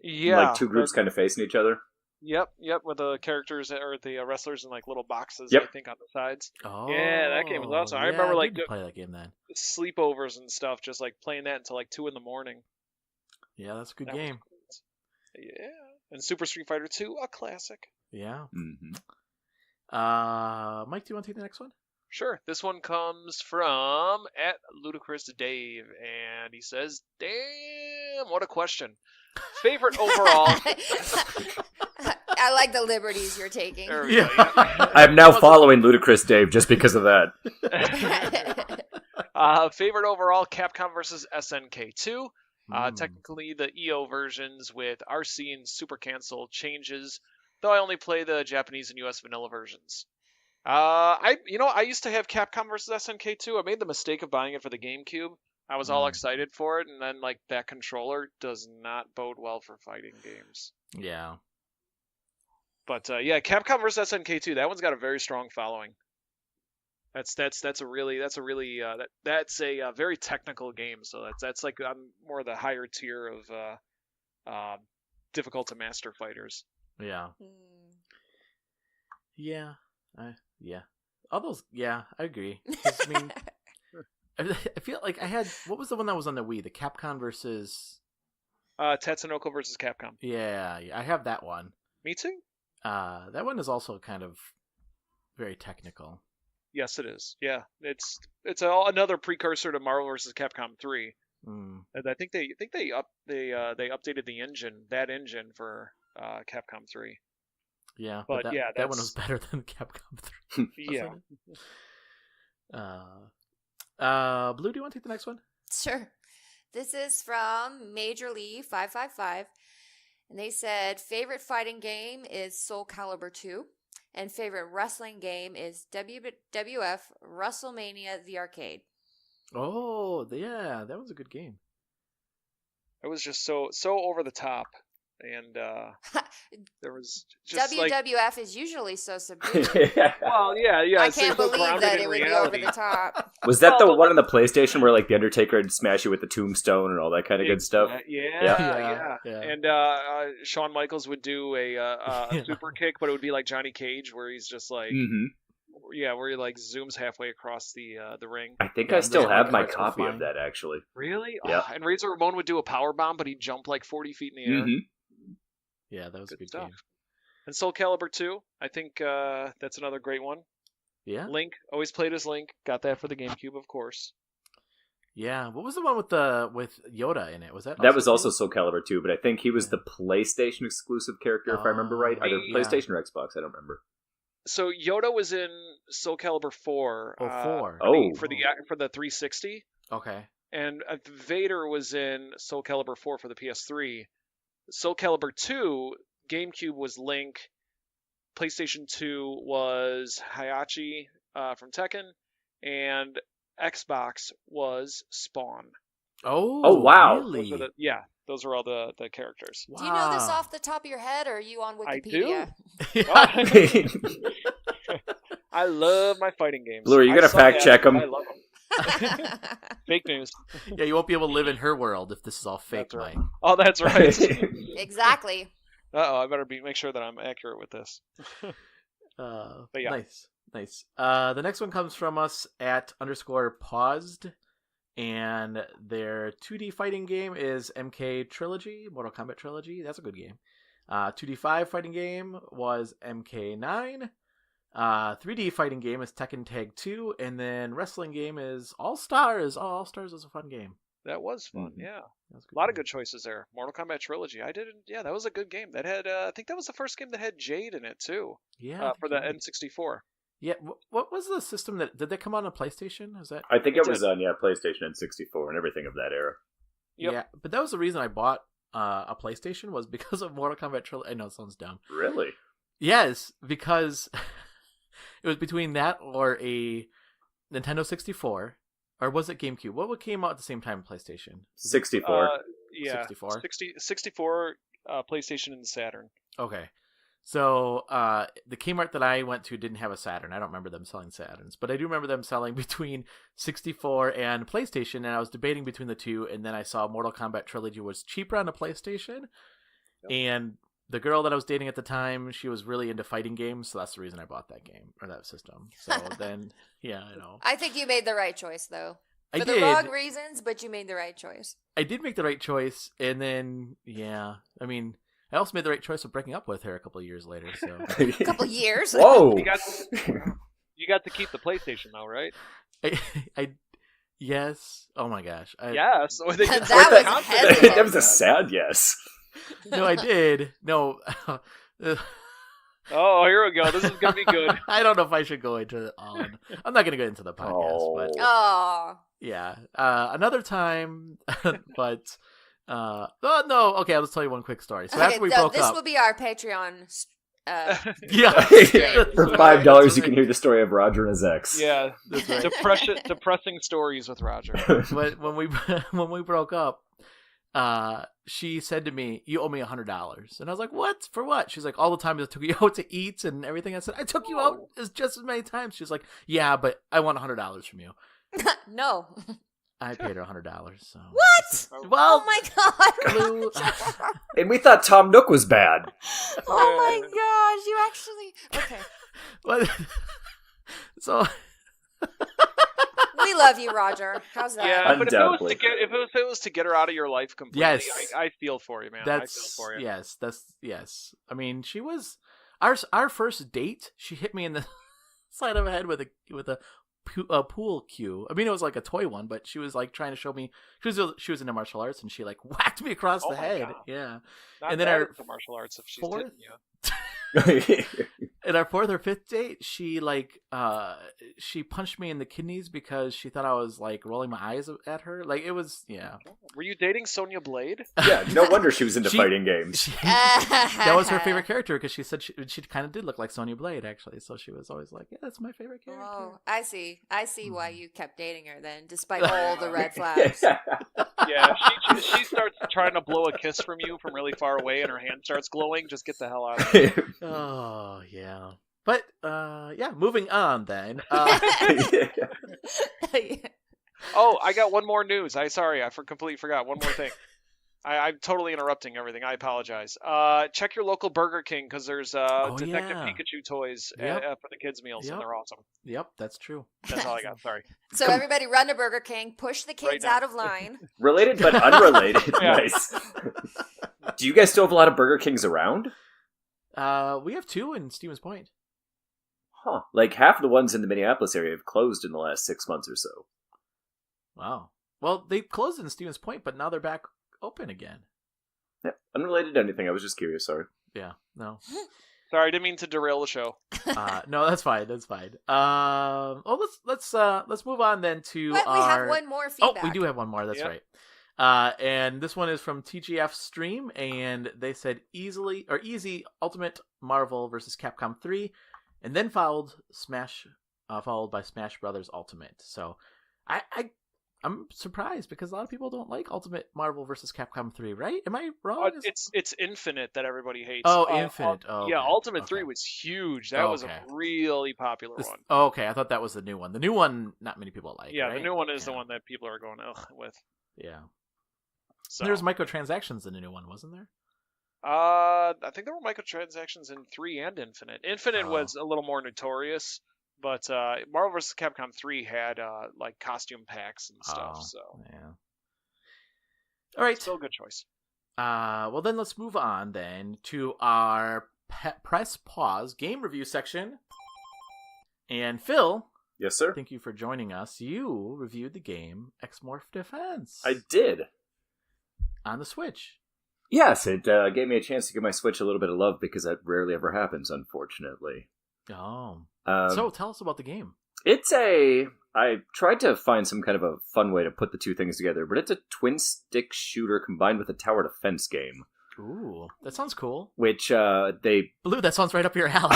S3: Yeah.
S4: Like two groups kind of facing each other?
S3: Yep, with the characters or the wrestlers in like little boxes,
S4: yep.
S3: I think, on the sides.
S1: Oh,
S3: yeah, that game was awesome. I
S1: yeah,
S3: remember
S1: I did play that game then.
S3: Sleepovers and stuff, just like playing that until like 2 a.m.
S1: Yeah, that's a good game.
S3: Yeah, and Super Street Fighter 2, a classic.
S1: Yeah.
S4: Mm-hmm.
S1: Mike, do you want to take the next one?
S3: Sure. This one comes from at Ludicrous Dave, and he says, "Damn, what a question! Favorite overall."
S2: I like the liberties you're taking.
S3: There we go, yeah.
S4: I'm now following Ludicrous Dave just because of that.
S3: Favorite overall, Capcom versus SNK 2. Technically, the EO versions with RC and Super Cancel changes, though I only play the Japanese and US vanilla versions. I used to have Capcom versus SNK 2. I made the mistake of buying it for the GameCube. I was all excited for it, and then like that controller does not bode well for fighting games.
S1: Yeah.
S3: But Capcom versus SNK 2. That one's got a very strong following. That's a very technical game. So that's like more the higher tier of difficult to master fighters.
S1: Yeah. Yeah. All those. Yeah, I agree. I mean, I feel like I had. What was the one that was on the Wii? The Capcom versus.
S3: Tatsunoko versus Capcom.
S1: Yeah, I have that one.
S3: Me too.
S1: That one is also kind of very technical.
S3: Yes, it is. Yeah, it's another precursor to Marvel vs. Capcom 3. And I think they updated the engine for Capcom 3.
S1: Yeah, but that one was better than Capcom 3.
S3: Yeah.
S1: Blue, do you want to take the next one?
S2: Sure. This is from Major Lee 555, and they said favorite fighting game is Soul Calibur 2. And favorite wrestling game is WWF WrestleMania the Arcade.
S1: Oh, yeah, that was a good game.
S3: It was just so over the top, and there was just
S2: WWF is usually so subdued.
S3: Well, yeah.
S2: I can't believe that it would be over the top.
S4: Was that the one on the PlayStation where like the Undertaker would smash you with the tombstone and all that kind of good stuff?
S3: Yeah. And Shawn Michaels would do a super kick, but it would be like Johnny Cage, where he's just like, where he like zooms halfway across the ring.
S4: I think I still have my copy of that, actually.
S3: Really?
S4: Yeah.
S3: And Razor Ramon would do a power bomb, but he'd jump like 40 feet in the air.
S1: Yeah, that was a good
S3: stuff.
S1: game.
S3: And Soul Calibur 2, I think that's another great one.
S1: Yeah.
S3: Link, always played as Link. Got that for the GameCube, of course.
S1: Yeah. What was the one with Yoda in it? Was that?
S4: That was also Soul Calibur 2, but I think he was the PlayStation exclusive character, if I remember right. Either PlayStation or Xbox, I don't remember.
S3: So Yoda was in Soul Calibur 4. For the 360.
S1: Okay.
S3: And Vader was in Soul Calibur 4 for the PS3. Soul Calibur 2, GameCube was Link. PlayStation 2 was Heihachi from Tekken. And Xbox was Spawn.
S1: Oh
S4: wow.
S3: Really? Those are all the characters.
S1: Wow.
S2: Do you know this off the top of your head, or are you on Wikipedia?
S3: I do. I love my fighting games.
S4: Blue, are you
S3: I
S4: gonna
S3: suck
S4: fact
S3: at
S4: check
S3: them,
S4: them?
S3: I love them. Fake news.
S1: Yeah, you won't be able to live in her world if this is all fake,
S3: That's right.
S1: Mike.
S3: Oh, that's right.
S2: Exactly.
S3: I better make sure that I'm accurate with this. But yeah.
S1: Nice. The next one comes from us at _paused, and their 2D fighting game is MK Trilogy, Mortal Kombat Trilogy. That's a good game. 2D5 fighting game was MK9. 3D fighting game is Tekken Tag 2, and then wrestling game is All Stars. Oh, All Stars was a fun game.
S3: That was fun, yeah.
S1: Was
S3: A lot of good choices there. Mortal Kombat Trilogy. Yeah, that was a good game. That had, I think that was the first game that had Jade in it too.
S1: Yeah.
S3: For the N64.
S1: Yeah. What was the system that did they come on a PlayStation? Is that?
S4: I think it was on PlayStation and 64 and everything of that era.
S3: Yep.
S1: Yeah, but that was the reason I bought a PlayStation was because of Mortal Kombat Trilogy. I know it sounds dumb.
S4: Really?
S1: Yes, because it was between that or a Nintendo 64, or was it GameCube? What came out at the same time? PlayStation
S4: 64.
S3: Yeah,
S1: 64.
S3: 64, PlayStation and Saturn.
S1: Okay, so the Kmart that I went to didn't have a Saturn. I don't remember them selling Saturns, but I do remember them selling between 64 and PlayStation. And I was debating between the two, and then I saw Mortal Kombat Trilogy was cheaper on the PlayStation, and the girl that I was dating at the time, she was really into fighting games, so that's the reason I bought that game or that system. So then, yeah, I know.
S2: I think you made the right choice, though.
S1: I
S2: For
S1: did.
S2: the wrong reasons, but you made the right choice.
S1: I did make the right choice, and then, yeah, I mean, I also made the right choice of breaking up with her a couple of years later. So
S2: A couple years.
S4: Whoa!
S3: You got to keep the PlayStation though, right?
S1: I yes. Oh my gosh.
S3: Yes. So they can
S2: That was
S3: confident.
S2: hesitant.
S4: That was a sad yes.
S1: No, I did. No.
S3: Oh, here we go. This is gonna be good.
S1: I don't know if I should go into it all. I'm not going to go into the podcast, but
S2: Oh.
S1: yeah, another time. But oh no, okay. I'll just tell you one quick story. So after we broke
S2: this
S1: up,
S2: will be our Patreon.
S1: yeah,
S4: For $5, you can hear the story of Roger and his ex.
S3: Yeah,
S1: That's right.
S3: depressing stories with Roger.
S1: But when we broke up, she said to me, "You owe me $100," and I was like, "What? For what?" She's like, "All the time I took you out to eat and everything." I said, "I took you out just as many times." She's like, "Yeah, but I want $100 from you."
S2: No.
S1: I paid her $100. So
S2: What?
S1: well,
S2: Oh my god.
S1: Blue-
S4: And we thought Tom Nook was bad.
S2: Oh my gosh. You actually. Okay.
S1: What? So
S2: We love you, Roger. How's that?
S3: Yeah, but
S4: Undoubtedly.
S3: if it was to get her out of your life completely,
S1: Yes.
S3: I feel for you, man. I feel for you.
S1: yes. I mean, she was our first date. She hit me in the side of the head with a pool cue. I mean, it was like a toy one, but she was like trying to show me she was into martial arts, and she like whacked me across the
S3: my
S1: head.
S3: God.
S1: Yeah.
S3: Not
S1: And then
S3: bad
S1: our
S3: at the martial arts if she's
S1: fourth-
S3: hitting you.
S1: In our fourth or fifth date, she she punched me in the kidneys because she thought I was like rolling my eyes at her. Like it was, yeah.
S3: Were you dating Sonya Blade?
S4: Yeah, no wonder she was into
S1: She-
S4: fighting games.
S1: That was her favorite character because she said she kind of did look like Sonya Blade actually. So she was always like, "Yeah, that's my favorite character."
S2: Oh, I see. I see why you kept dating her then, despite all the red flags.
S3: Yeah, she starts trying to blow a kiss from you from really far away, and her hand starts glowing. Just get the hell out of it.
S1: Oh yeah. But yeah, moving on then.
S3: Oh, I got one more news. Sorry, I completely forgot one more thing. I'm totally interrupting everything. I apologize. Check your local Burger King because there's Detective
S1: yeah.
S3: Pikachu toys
S1: Yep.
S3: for the kids' meals,
S1: Yep.
S3: and they're awesome.
S1: Yep, that's true.
S3: That's all I got. Sorry.
S2: So everybody run to Burger King, push the kids
S3: now.
S2: out of line.
S4: Related but unrelated.
S3: Yeah.
S4: Nice. Do you guys still have a lot of Burger Kings around?
S1: We have 2 in Stevens Point.
S4: Huh. Like half of the ones in the Minneapolis area have closed in the last 6 months or so.
S1: Wow. Well, they closed in Stevens Point, but now they're back open again.
S4: Yeah, unrelated to anything. I was just curious. Sorry.
S1: Yeah. No.
S3: Sorry, I didn't mean to derail the show.
S1: No, that's fine. That's fine. Let's move on then to
S2: But
S1: our.
S2: we have one more feedback.
S1: Oh, we do have one more. That's
S3: Yeah.
S1: right. And this one is from TGF Stream, and they said easy Ultimate Marvel versus Capcom 3, and then followed by Smash Brothers Ultimate. So, I I'm surprised because a lot of people don't like Ultimate Marvel vs. Capcom 3, right? Am I wrong?
S3: It's Infinite that everybody hates.
S1: Oh, Infinite.
S3: Yeah,
S1: Okay.
S3: Ultimate 3 was huge. That was a really popular one.
S1: Okay, I thought that was the new one. The new one, not many people like.
S3: Yeah,
S1: right?
S3: the new one is the one that people are going ugh with.
S1: Yeah.
S3: So
S1: There's microtransactions in the new one, wasn't there?
S3: I think there were microtransactions in 3 and Infinite. Infinite was a little more notorious, but Marvel vs. Capcom 3 had like costume packs and stuff. So
S1: yeah. All right.
S3: Still a good choice.
S1: Well, then let's move on then to our press pause game review section. And Phil.
S4: Yes, sir.
S1: Thank you for joining us. You reviewed the game X-Morph Defense.
S4: I did.
S1: On the Switch.
S4: Yes, it gave me a chance to give my Switch a little bit of love because that rarely ever happens, unfortunately.
S1: Oh.
S4: So
S1: tell us about the game.
S4: I tried to find some kind of a fun way to put the two things together, but it's a twin-stick shooter combined with a tower defense game.
S1: Ooh, that sounds cool.
S4: Which,
S1: Blue, that sounds right up your alley.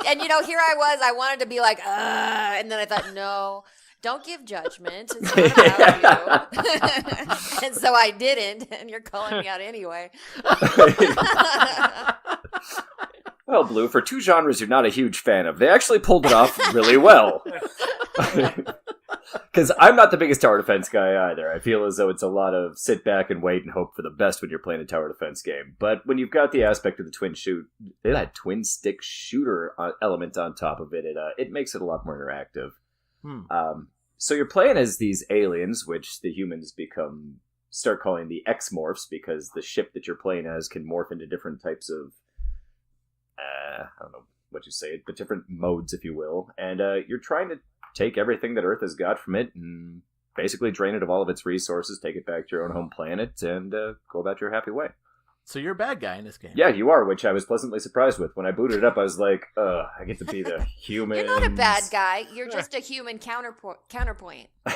S2: And, here I wanted to be like, and then I thought, no, don't give judgment. It's not about you. And so I didn't, and you're calling me out anyway.
S4: Well, Blue, for two genres you're not a huge fan of, they actually pulled it off really well. Because I'm not the biggest tower defense guy either. I feel as though it's a lot of sit back and wait and hope for the best when you're playing a tower defense game. But when you've got the aspect of the that twin stick shooter element on top of it, it makes it a lot more interactive. So you're playing as these aliens, which the humans start calling the X-Morphs, because the ship that you're playing as can morph into different types of I don't know what you say, but different modes, if you will. And you're trying to take everything that Earth has got from it and basically drain it of all of its resources, take it back to your own home planet, and go about your happy way.
S1: So you're a bad guy in this game.
S4: Yeah, you are, which I was pleasantly surprised with. When I booted it up, I was like, I get to be the human.
S2: You're not a bad guy. You're just a human counterpoint.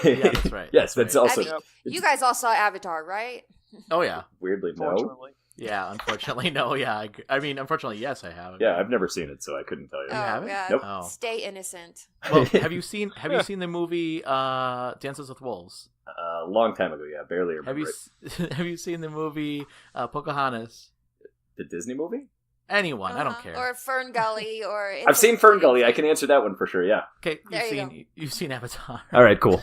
S1: Yeah, that's right.
S4: Yes, that's also...
S2: you guys all saw Avatar, right?
S1: Oh, yeah.
S4: Weirdly, no.
S1: Yeah, unfortunately, no. Yeah, I mean, unfortunately, yes, I have.
S4: Yeah, I've never seen it, so I couldn't tell you.
S1: You haven't?
S2: Yeah.
S4: Nope.
S1: Oh.
S2: Stay innocent.
S1: Well, have you seen the movie Dances with Wolves?
S4: A long time ago, yeah, barely remember it.
S1: Have you seen the movie Pocahontas?
S4: The Disney movie?
S1: Anyone, I don't care.
S2: Or Fern Gully, or
S4: I've seen Fern Gully. I can answer that one for sure. Yeah.
S1: Okay, you've seen Avatar.
S4: All right, cool.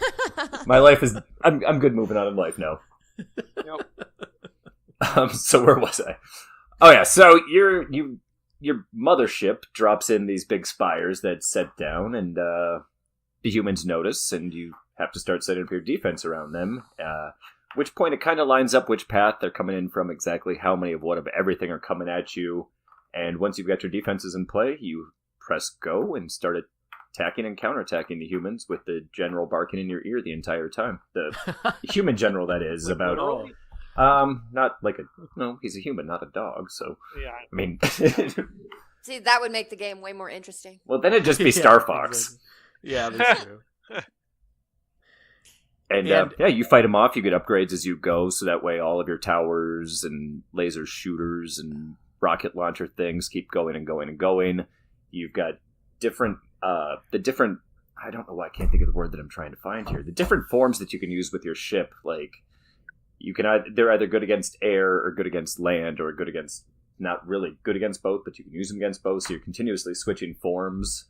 S4: My life is. I'm good moving on in life now.
S3: Yep.
S4: So where was I? Oh yeah. So your mothership drops in these big spires that set down, and the humans notice, and you have to start setting up your defense around them. Which point it kind of lines up which path they're coming in from, exactly how many of what of everything are coming at you. And once you've got your defenses in play, you press go and start attacking and counterattacking the humans with the general barking in your ear the entire time. The human general, that is, about... not like he's a human, not a dog, so... Yeah. I mean...
S2: See, that would make the game way more interesting.
S4: Well, then it'd just be Star Fox.
S1: Exactly. Yeah, that's true.
S4: And you fight them off. You get upgrades as you go, so that way all of your towers and laser shooters and rocket launcher things keep going and going and going. You've got different, I don't know why I can't think of the word that I'm trying to find here. The different forms that you can use with your ship, like they're either good against air or good against land, or good against, not really good against both, but you can use them against both. So you're continuously switching forms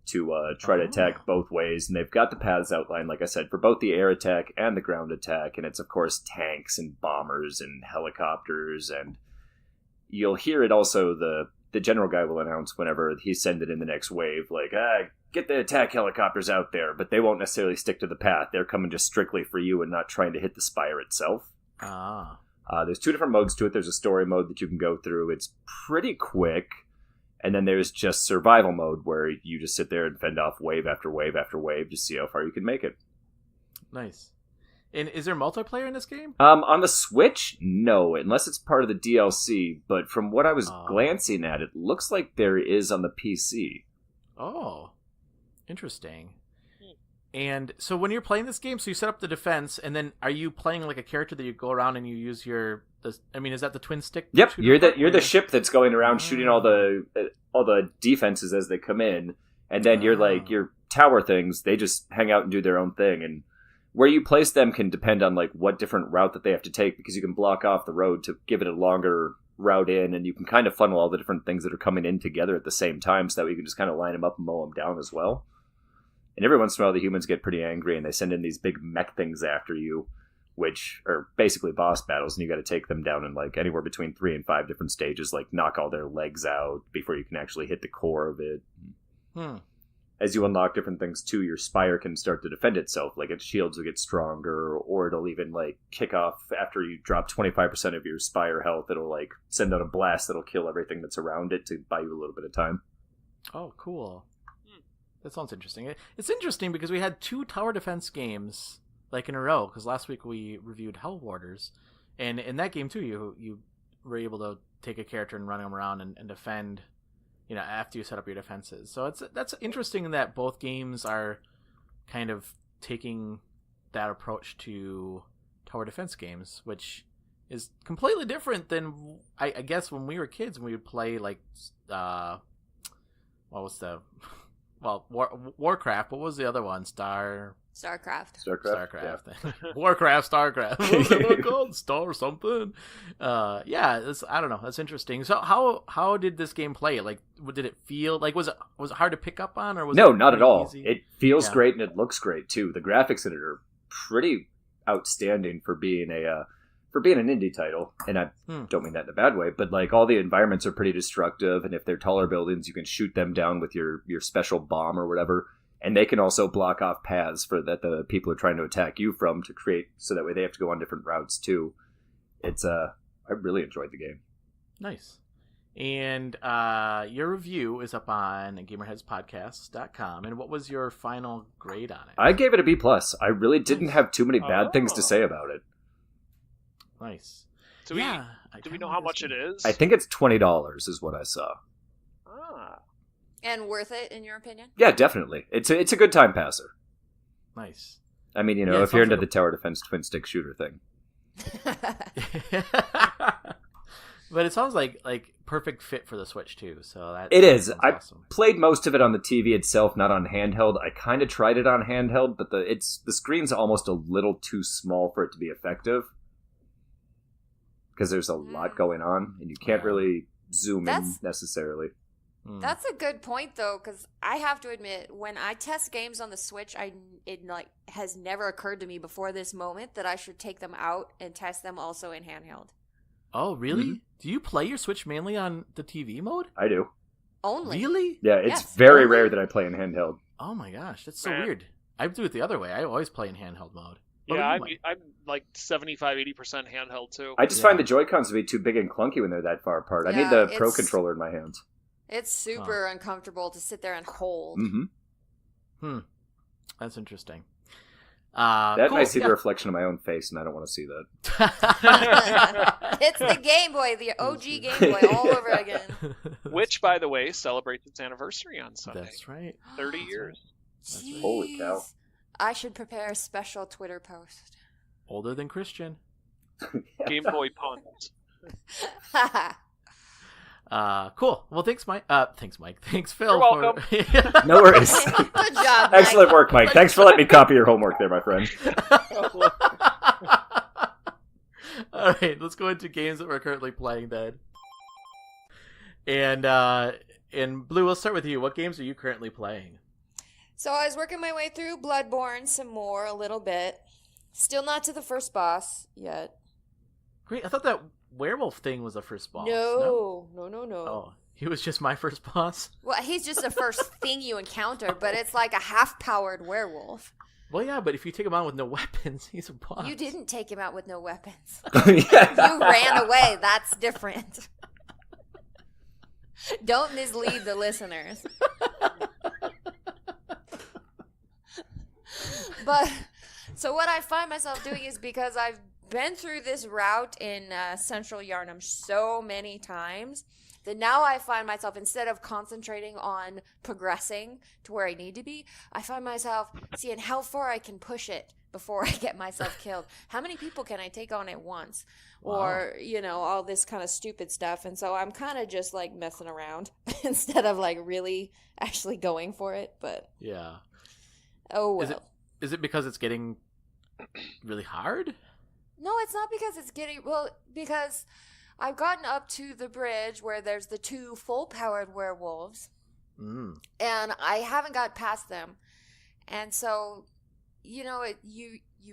S4: to try to attack both ways, and they've got the paths outlined, like I said, for both the air attack and the ground attack, and it's of course tanks and bombers and helicopters, and you'll hear it also, the general guy will announce whenever he's sending in the next wave, like, get the attack helicopters out there, but they won't necessarily stick to the path. They're coming just strictly for you and not trying to hit the spire itself. There's two different modes to it. There's a story mode that you can go through. It's pretty quick. And then there's just survival mode, where you just sit there and fend off wave after wave after wave to see how far you can make it.
S1: Nice. And is there multiplayer in this game?
S4: On the Switch, no, unless it's part of the DLC. But from what I was glancing at, it looks like there is on the PC.
S1: Oh, interesting. And so when you're playing this game, so you set up the defense, and then are you playing like a character that you go around and you use is that the twin stick?
S4: Yep, you're the ship that's going around shooting all the defenses as they come in, and then you're tower things, they just hang out and do their own thing. And where you place them can depend on like what different route that they have to take, because you can block off the road to give it a longer route in, and you can kind of funnel all the different things that are coming in together at the same time, so that you can just kind of line them up and mow them down as well. And every once in a while, the humans get pretty angry, and they send in these big mech things after you, which are basically boss battles, and you got to take them down in like anywhere between 3 and 5 different stages, like knock all their legs out before you can actually hit the core of it. As you unlock different things too, your spire can start to defend itself, like its shields will get stronger, or it'll even like kick off after you drop 25% of your spire health. It'll like send out a blast that'll kill everything that's around it to buy you a little bit of time.
S1: Oh, cool. That sounds interesting. It's interesting because we had 2 tower defense games like in a row. Because last week we reviewed Hell Warders, and in that game too, you were able to take a character and run him around and defend, you know, after you set up your defenses. So that's interesting that both games are kind of taking that approach to tower defense games, which is completely different than I guess when we were kids, when we would play like Warcraft. What was the other one?
S2: Starcraft.
S1: Yeah. Warcraft, Starcraft. What was that one called? Star something. I don't know. That's interesting. So how did this game play? Like, did it feel like was it hard to pick up on, or was
S4: no,
S1: it
S4: not at all.
S1: Easy?
S4: It feels great and it looks great too. The graphics in it are pretty outstanding for being an indie title, and I don't mean that in a bad way, but like all the environments are pretty destructive, and if they're taller buildings, you can shoot them down with your special bomb or whatever, and they can also block off paths for that the people are trying to attack you from, to create so that way they have to go on different routes too. It's I really enjoyed the game.
S1: Nice. And your review is up on GamerHeadsPodcast.com. And what was your final grade on it?
S4: I gave it a B+. I really didn't have too many bad things to say about it.
S1: Nice.
S3: Do we know how much it is?
S4: I think it's $20 is what I saw.
S2: And worth it, in your opinion?
S4: Yeah, definitely. It's a good time passer.
S1: Nice.
S4: I mean, you know, if you're into the tower defense twin stick shooter thing.
S1: But it sounds like perfect fit for the Switch too. So
S4: it is. I
S1: awesome.
S4: Played most of it on the TV itself, not on handheld. I kind of tried it on handheld, but the screen's almost a little too small for it to be effective, because there's a lot going on, and you can't really zoom in necessarily.
S2: That's a good point, though, because I have to admit, when I test games on the Switch, it has never occurred to me before this moment that I should take them out and test them also in handheld.
S1: Oh, really? Mm-hmm. Do you play your Switch mainly on the TV mode?
S4: I do.
S2: Only?
S1: Really?
S4: Yeah, it's very rare that I play in handheld.
S1: Oh my gosh, that's so weird. I do it the other way. I always play in handheld mode.
S3: Yeah, I'm like 75-80% handheld too.
S4: I just find the Joy-Cons to be too big and clunky when they're that far apart. I need the Pro Controller in my hands.
S2: It's super uncomfortable to sit there and hold.
S4: Mm-hmm.
S1: That's interesting.
S4: Cool. And I see the reflection of my own face, and I don't want to see that.
S2: It's the Game Boy, the OG Game Boy, all over again.
S3: Which, by the way, celebrates its anniversary on Sunday.
S1: That's right.
S3: 30 years.
S2: That's right.
S4: Holy cow.
S2: I should prepare a special Twitter post.
S1: Older than Christian.
S3: Game Boy puns.
S1: Cool. Well, thanks, Mike. Thanks, Phil.
S3: You're welcome.
S4: No worries.
S2: Good job, Mike.
S4: Excellent work, Mike. Thanks for letting me copy your homework there, my friend.
S1: All right, let's go into games that we're currently playing then. And Blue, we'll start with you. What games are you currently playing?
S2: So I was working my way through Bloodborne some more, a little bit. Still not to the first boss yet.
S1: Great. I thought that werewolf thing was the first boss.
S2: No.
S1: Oh, he was just my first boss?
S2: Well, he's just the first thing you encounter, but it's like a half-powered werewolf.
S1: Well, yeah, but if you take him on with no weapons, he's a boss.
S2: You didn't take him out with no weapons.
S4: You
S2: ran away. That's different. Don't mislead the listeners. But, so what I find myself doing is, because I've been through this route in Central Yarnum so many times, that now I find myself, instead of concentrating on progressing to where I need to be, I find myself seeing how far I can push it before I get myself killed. How many people can I take on at once? Wow. Or, all this kind of stupid stuff. And so I'm kind of just like messing around instead of like really actually going for it. But
S1: yeah.
S2: Oh well.
S1: Is it because it's getting really hard?
S2: No, it's not because it's getting because I've gotten up to the bridge where there's the 2 full-powered werewolves, and I haven't got past them, and so you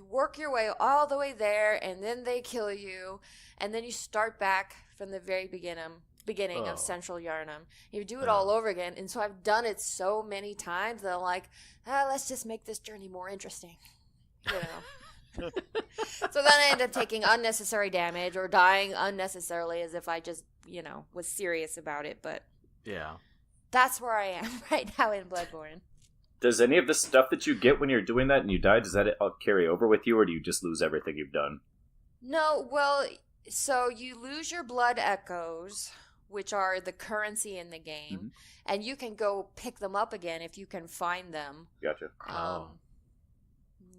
S2: work your way all the way there, and then they kill you, and then you start back from the very beginning of Central Yharnam. You do it all over again, and so I've done it so many times that I'm like, let's just make this journey more interesting, So then I end up taking unnecessary damage or dying unnecessarily as if I just, was serious about it. But
S1: yeah,
S2: that's where I am right now in Bloodborne.
S4: Does any of the stuff that you get when you're doing that and you die, does that carry over with you, or do you just lose everything you've done?
S2: No, well, so you lose your blood echoes, which are the currency in the game, and you can go pick them up again if you can find them.
S4: Gotcha.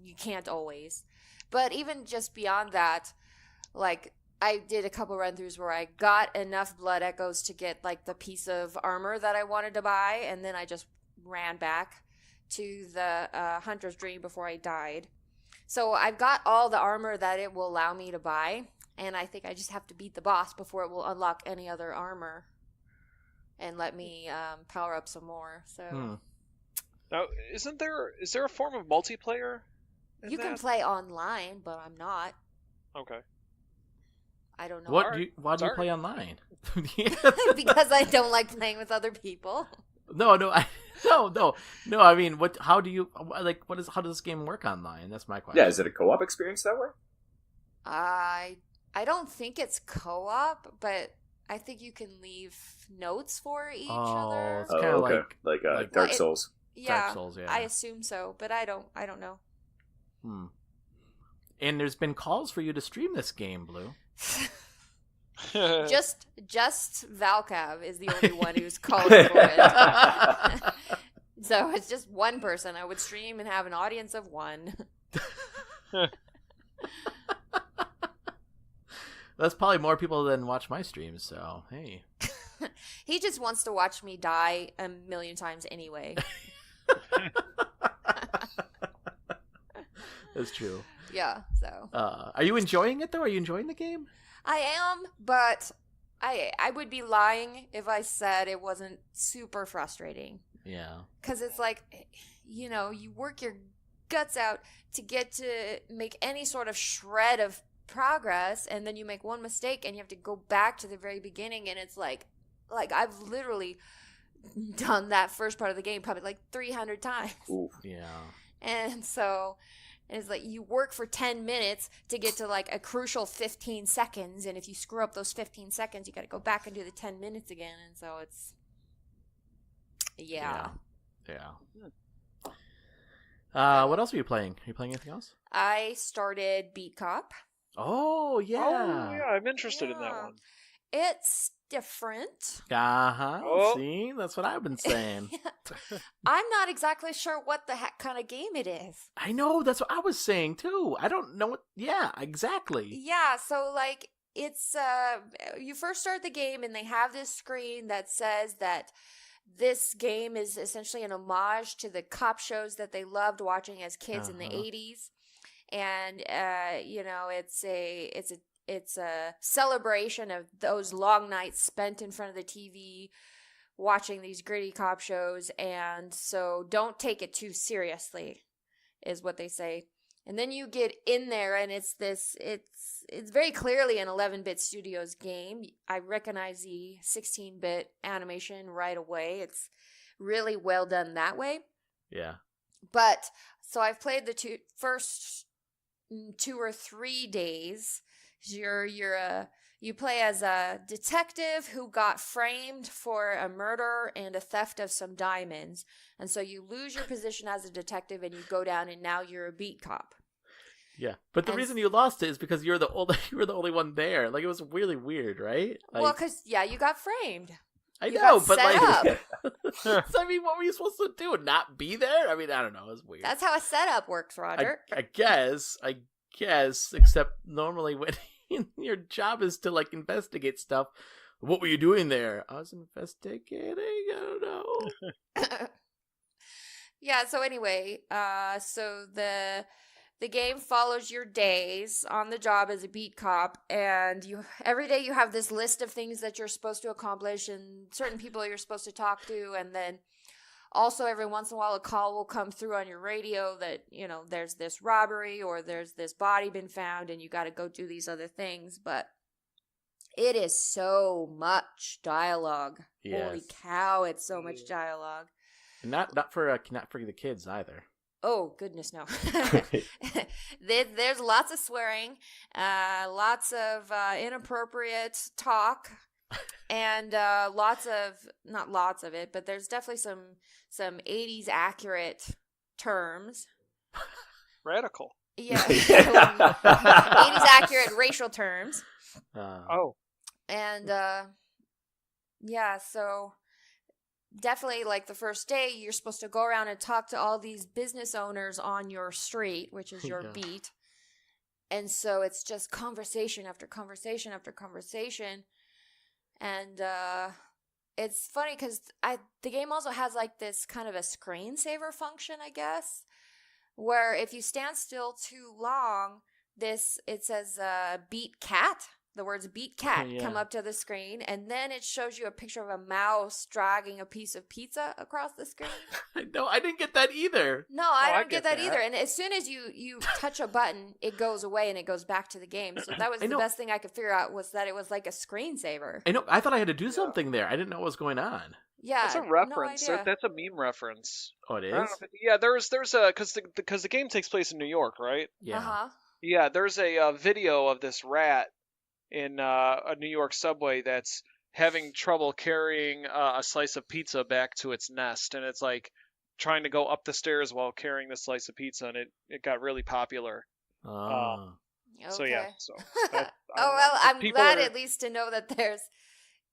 S2: You can't always. But even just beyond that, like, I did a couple run-throughs where I got enough blood echoes to get, like, the piece of armor that I wanted to buy, and then I just ran back to the Hunter's Dream before I died. So I've got all the armor that it will allow me to buy, and I think I just have to beat the boss before it will unlock any other armor and let me power up some more. So
S3: now, is there a form of multiplayer?
S2: You can play online, but I'm not.
S3: Okay.
S2: I don't know.
S1: Why do you play online?
S2: Because I don't like playing with other people.
S1: No. I mean, how do you how does this game work online? That's my question.
S4: Yeah, is it a co-op experience that way?
S2: I don't think it's co-op, but I think you can leave notes for each other.
S1: It's kind of
S4: like Dark Souls.
S2: Yeah,
S1: Dark Souls, yeah.
S2: I assume so, but I don't know.
S1: And there's been calls for you to stream this game, Blue.
S2: Just Valcav is the only one who's calling for it. So it's just one person. I would stream and have an audience of 1.
S1: That's probably more people than watch my streams, so hey.
S2: He just wants to watch me die a million times anyway.
S1: That's true.
S2: Yeah, so.
S1: Are you enjoying it, though? Are you enjoying the game?
S2: I am, but I would be lying if I said it wasn't super frustrating.
S1: Yeah.
S2: Because it's like, you work your guts out to get to make any sort of shred of progress, and then you make one mistake and you have to go back to the very beginning, and it's like I've literally done that first part of the game probably like 300 times.
S4: Ooh.
S1: Yeah.
S2: And so it's like you work for 10 minutes to get to like a crucial 15 seconds, and if you screw up those 15 seconds, you got to go back and do the 10 minutes again, and so it's yeah.
S1: What else are you playing? Are you playing anything else?
S2: I started Beat Cop.
S1: Oh yeah.
S3: Oh yeah, I'm interested in that one.
S2: It's different.
S3: Oh.
S1: See, that's what I've been saying.
S2: I'm not exactly sure what the heck kind of game it is.
S1: I know, that's what I was saying too. I don't know what. Yeah, exactly.
S2: Yeah, so like it's you first start the game and they have this screen that says that this game is essentially an homage to the cop shows that they loved watching as kids in the 80s. And it's a celebration of those long nights spent in front of the TV watching these gritty cop shows, and so don't take it too seriously is what they say. And then you get in there and it's very clearly an 11-bit Studios game. I recognize the 16-bit animation right away. It's really well done that way.
S1: Yeah.
S2: But so I've played the first 2 or 3 days. You play as a detective who got framed for a murder and a theft of some diamonds, and so you lose your position as a detective and you go down, and now you're a beat cop.
S1: Yeah, but the reason you lost it is because you were the only one there. Like, it was really weird, right? Like,
S2: well, because you got framed.
S1: I know, but
S2: like,
S1: so, I mean, what were you supposed to do? Not be there? I mean, I don't know. It was weird.
S2: That's how a setup works, Roger.
S1: I guess, except normally when your job is to, like, investigate stuff. What were you doing there? I was investigating. I don't know.
S2: Yeah, so anyway, so the game follows your days on the job as a beat cop, and every day you have this list of things that you're supposed to accomplish and certain people you're supposed to talk to, and then also every once in a while a call will come through on your radio that, there's this robbery or there's this body been found and you got to go do these other things, but it is so much dialogue.
S1: Yes.
S2: Holy cow, it's so much dialogue.
S1: Not for the kids either.
S2: Oh, goodness, no. There's lots of swearing, lots of inappropriate talk, and not lots of it, but there's definitely some 80s accurate terms.
S3: Radical.
S2: Yeah. 80s accurate racial terms. And, yeah, so definitely, like, the first day, you're supposed to go around and talk to all these business owners on your street, which is your beat. And so it's just conversation after conversation after conversation. And it's funny because the game also has, like, this kind of a screensaver function, I guess, where if you stand still too long, it says beat cat. The words beat cat come up to the screen, and then it shows you a picture of a mouse dragging a piece of pizza across the screen.
S1: No, I didn't get that either.
S2: No, I don't get that either. And as soon as you touch a button, it goes away and it goes back to the game. So that was the best thing I could figure out, was that it was like a screensaver.
S1: I know. I thought I had to do something there. I didn't know what was going on.
S2: Yeah,
S3: that's a reference.
S2: No idea.
S3: That's a meme reference.
S1: Oh, it is?
S3: Yeah, there's a because the game takes place in New York, right?
S1: Yeah.
S2: Uh-huh.
S3: Yeah, there's a video of this rat in a New York subway that's having trouble carrying a slice of pizza back to its nest, and it's like trying to go up the stairs while carrying the slice of pizza, and it got really popular.
S1: Oh.
S3: So yeah. So
S2: I'm glad at least to know that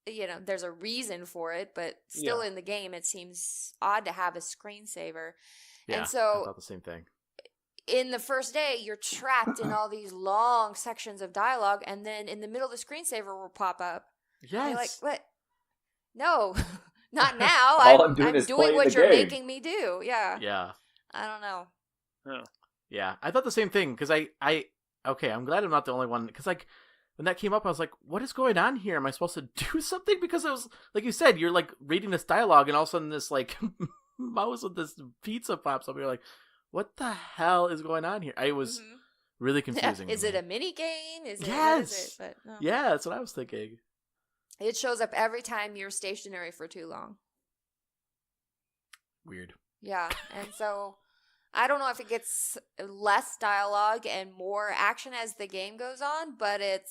S2: there's a reason for it, but still in the game it seems odd to have a screensaver.
S1: Yeah,
S2: and so
S1: I thought the same thing.
S2: In the first day, you're trapped in all these long sections of dialogue, and then in the middle, the screensaver will pop up.
S1: Yes.
S2: You're like, what? No, not now.
S4: All
S2: I'm doing what you're making me do. Yeah.
S1: Yeah.
S2: I don't know.
S3: Yeah.
S1: Yeah, I thought the same thing, because I'm glad I'm not the only one, because, like, when that came up, I was like, what is going on here? Am I supposed to do something? Because it was, like you said, you're, like, reading this dialogue, and all of a sudden this, like, mouse with this pizza pops up, and you're like, what the hell is going on here? I was really confusing.
S2: Is it a mini game?
S1: Yes.
S2: What is it? But, no.
S1: Yeah, that's what I was thinking.
S2: It shows up every time you're stationary for too long.
S1: Weird.
S2: Yeah, and so I don't know if it gets less dialogue and more action as the game goes on, but like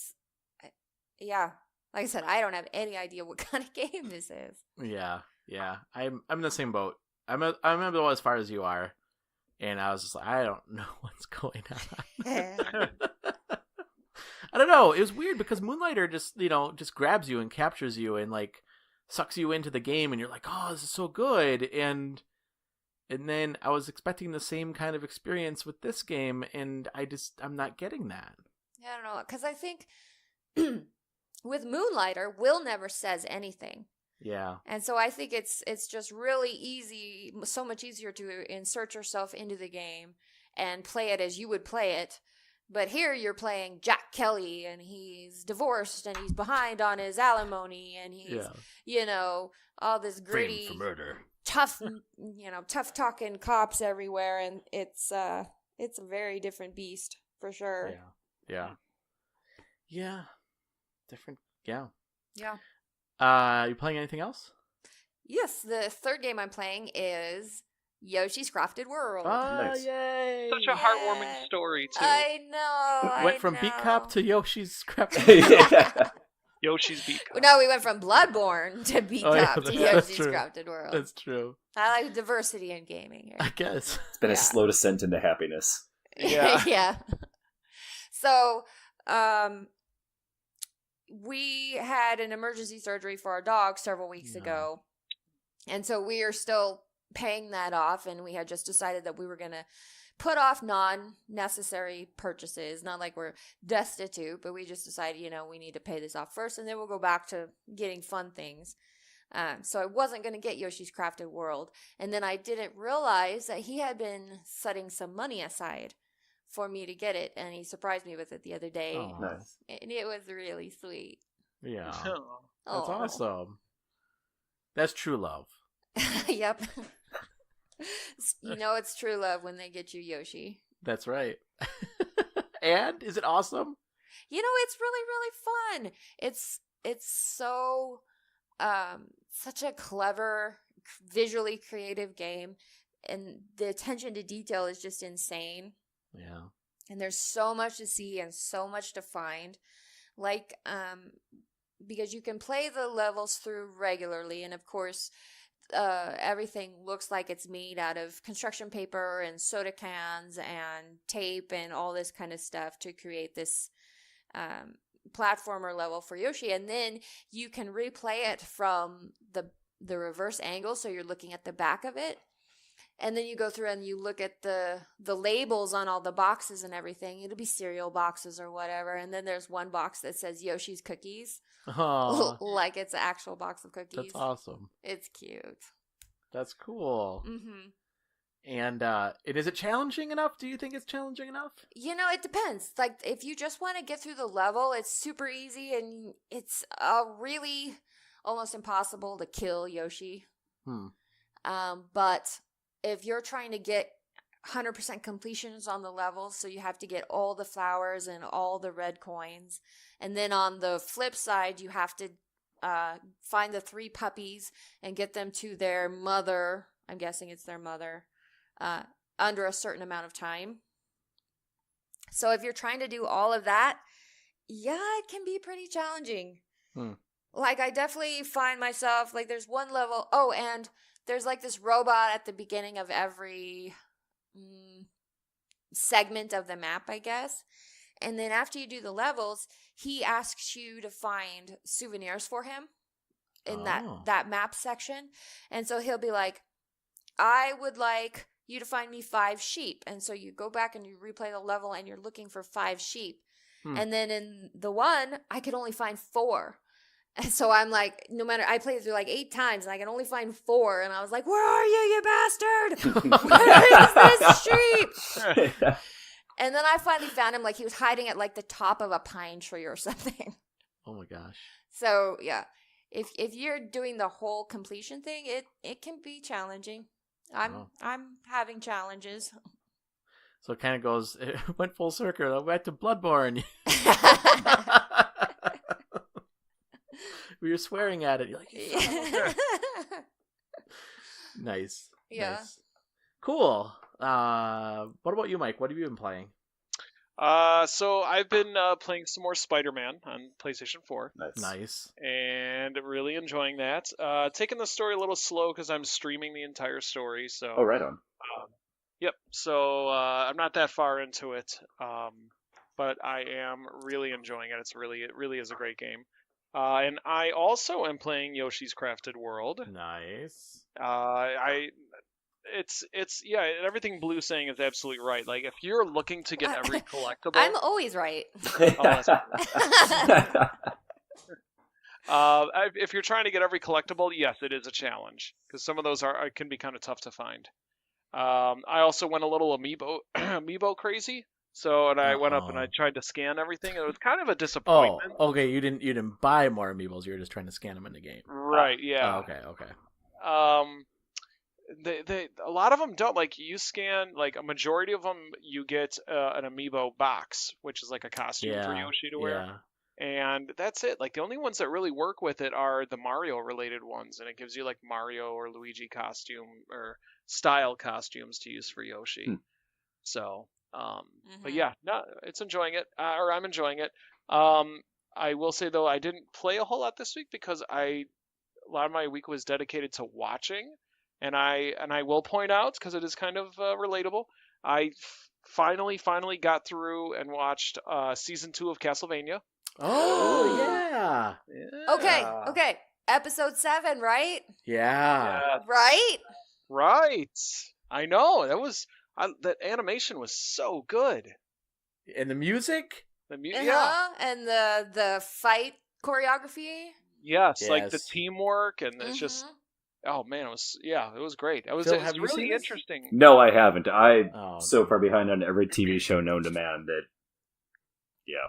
S2: I said, I don't have any idea what kind of game this is. Yeah.
S1: I'm in the same boat. I'm as far as you are. And I was just like, I don't know what's going on. I don't know. It was weird because Moonlighter just grabs you and captures you and, like, sucks you into the game, and you're like, oh, this is so good. And then I was expecting the same kind of experience with this game, and I'm not getting that.
S2: Yeah, I don't know, because I think with Moonlighter, Will never says anything.
S1: Yeah. And
S2: so I think it's just really easy, so much easier to insert yourself into the game and play it as you would play it. But here you're playing Jack Kelly, and he's divorced, and he's behind on his alimony, and he's, all this gritty,
S1: framed for murder,
S2: tough talking cops everywhere, and it's a very different beast for sure.
S1: Yeah. Different. Yeah.
S2: Yeah.
S1: You playing anything else?
S2: Yes, the third game I'm playing is Yoshi's Crafted World.
S1: Oh,
S4: Nice.
S1: Yay!
S3: Such a heartwarming story, too.
S2: I know.
S1: Went from Beat Cop to Yoshi's Crafted
S4: Yeah.
S3: Yoshi's Beat Cop.
S2: No, we went from Bloodborne to Beat Cop to Yoshi's
S1: true.
S2: Crafted World.
S1: That's true.
S2: I like diversity in gaming here.
S1: I guess.
S4: It's been a slow descent into happiness.
S3: Yeah.
S2: Yeah. So, we had an emergency surgery for our dog several weeks ago. And so we are still paying that off, and we had just decided that we were going to put off non-necessary purchases. Not like we're destitute, but we just decided, we need to pay this off first, and then we'll go back to getting fun things. So I wasn't going to get Yoshi's Crafted World. And then I didn't realize that he had been setting some money aside for me to get it. And he surprised me with it the other day.
S1: Oh,
S4: Nice.
S2: And it was really sweet.
S1: Yeah.
S3: Oh.
S1: That's
S2: Aw.
S1: awesome. That's true love.
S2: Yep. You know it's true love when they get you Yoshi.
S1: That's right. And is it awesome?
S2: You know, it's really, really fun. It's so such a clever, visually creative game, and the attention to detail is just insane.
S1: Yeah.
S2: And there's so much to see and so much to find. Like, because you can play the levels through regularly, and of course, everything looks like it's made out of construction paper and soda cans and tape and all this kind of stuff to create this platformer level for Yoshi. And then you can replay it from the reverse angle, so you're looking at the back of it. And then you go through and you look at the labels on all the boxes and everything. It'll be cereal boxes or whatever. And then there's one box that says Yoshi's Cookies.
S1: Oh,
S2: Like it's an actual box of cookies.
S1: that's awesome.
S2: It's cute.
S1: That's cool.
S2: Mm-hmm.
S1: And is it challenging enough? Do you think it's challenging enough?
S2: You know, it depends. Like, if you just want to get through the level, it's super easy, and it's really almost impossible to kill Yoshi. But if you're trying to get 100% completions on the levels, so you have to get all the flowers and all the red coins, and then on the flip side, you have to find the 3 puppies and get them to their mother. I'm guessing it's their mother. Under a certain amount of time. So if you're trying to do all of that, yeah, it can be pretty challenging. Like, I definitely find myself, like, there's one level, and there's like this robot at the beginning of every segment of the map, I guess. And then after you do the levels, he asks you to find souvenirs for him in that map section. And so he'll be like, I would like you to find me 5 sheep. And so you go back and you replay the level and you're looking for 5 sheep. And then in the one, I could only find 4. And so I'm like, no matter, I played it through like 8 times and I can only find 4. And I was like, where are you bastard? Where is this sheep? And then I finally found him, like he was hiding at like the top of a pine tree or something.
S1: Oh my gosh.
S2: So yeah, if you're doing the whole completion thing, it can be challenging. I'm having challenges.
S1: So it kind of goes, it went full circle. Back to Bloodborne. We were swearing at it. You're like, nice.
S2: Yeah.
S1: Nice. Cool. What about you, Mike? What have you been playing?
S3: So I've been playing some more Spider-Man on PlayStation 4.
S1: Nice.
S3: And really enjoying that. Taking the story a little slow because I'm streaming the entire story. So.
S4: Oh, right on.
S3: Yep. So I'm not that far into it, but I am really enjoying it. It really is a great game. And I also am playing Yoshi's Crafted World.
S1: Nice.
S3: It's everything Blue's saying is absolutely right. Like, if you're looking to get every collectible,
S2: I'm always right.
S3: If you're trying to get every collectible, yes, it is a challenge because some of those can be kind of tough to find. I also went a little amiibo crazy. So, and I went up and I tried to scan everything. It was kind of a disappointment.
S1: Oh, okay. You didn't buy more amiibos. You were just trying to scan them in the game.
S3: Right. Yeah.
S1: Oh, okay.
S3: A lot of them don't. Like, you scan, like, a majority of them, you get an amiibo box, which is like a costume for Yoshi to wear.
S1: Yeah.
S3: And that's it. Like, the only ones that really work with it are the Mario related ones, and it gives you like Mario or Luigi costume or style costumes to use for Yoshi. So, but yeah, no, it's enjoying it, or I'm enjoying it. I will say though, I didn't play a whole lot this week because a lot of my week was dedicated to watching, and I will point out, because it is kind of relatable, I finally got through and watched season 2 of Castlevania.
S1: Oh yeah.
S2: Okay. Episode 7, right?
S1: Yeah.
S3: Right. I know. That animation was so good.
S1: And the music?
S3: Yeah.
S2: And the fight choreography.
S3: Yes,
S1: Yes.
S3: like the teamwork, and it's just, oh man, it was great. It was
S1: Phil, have you
S3: really
S1: seen this?
S3: interesting.
S4: No, I haven't. I'm
S1: Oh,
S4: so
S1: okay.
S4: far behind on every TV show known to man that, yeah.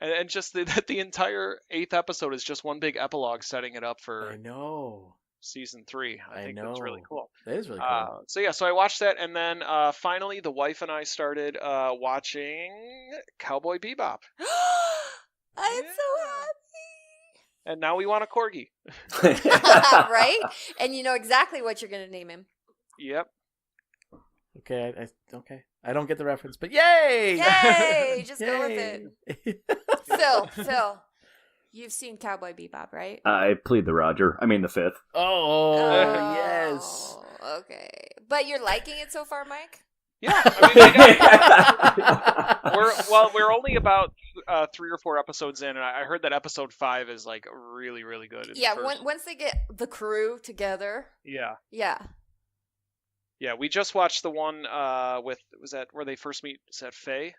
S3: And just that the entire 8th episode is just one big epilogue setting it up for
S1: I know.
S3: season 3. I think
S1: know.
S3: that's really cool.
S1: That is really cool.
S3: So I watched that, and then finally the wife and I started watching Cowboy Bebop,
S2: I'm so
S3: and now we want a corgi.
S2: happy. Right? And you know exactly what you're going to name him.
S3: Yep.
S1: Okay, okay. I don't get the reference, but yay!
S2: Yay! Just go with
S1: Yay!
S2: it. Phil, you've seen Cowboy Bebop, right?
S4: I plead the Roger. I mean the fifth.
S1: Oh, yes.
S2: Okay. But you're liking it so far, Mike?
S3: Yeah. We're only about 3 or 4 episodes in, and I heard that episode 5 is like really, really good.
S2: Yeah. Once they get the crew together.
S3: Yeah.
S2: Yeah.
S3: Yeah, we just watched the one was that where they first meet? Is that Faye?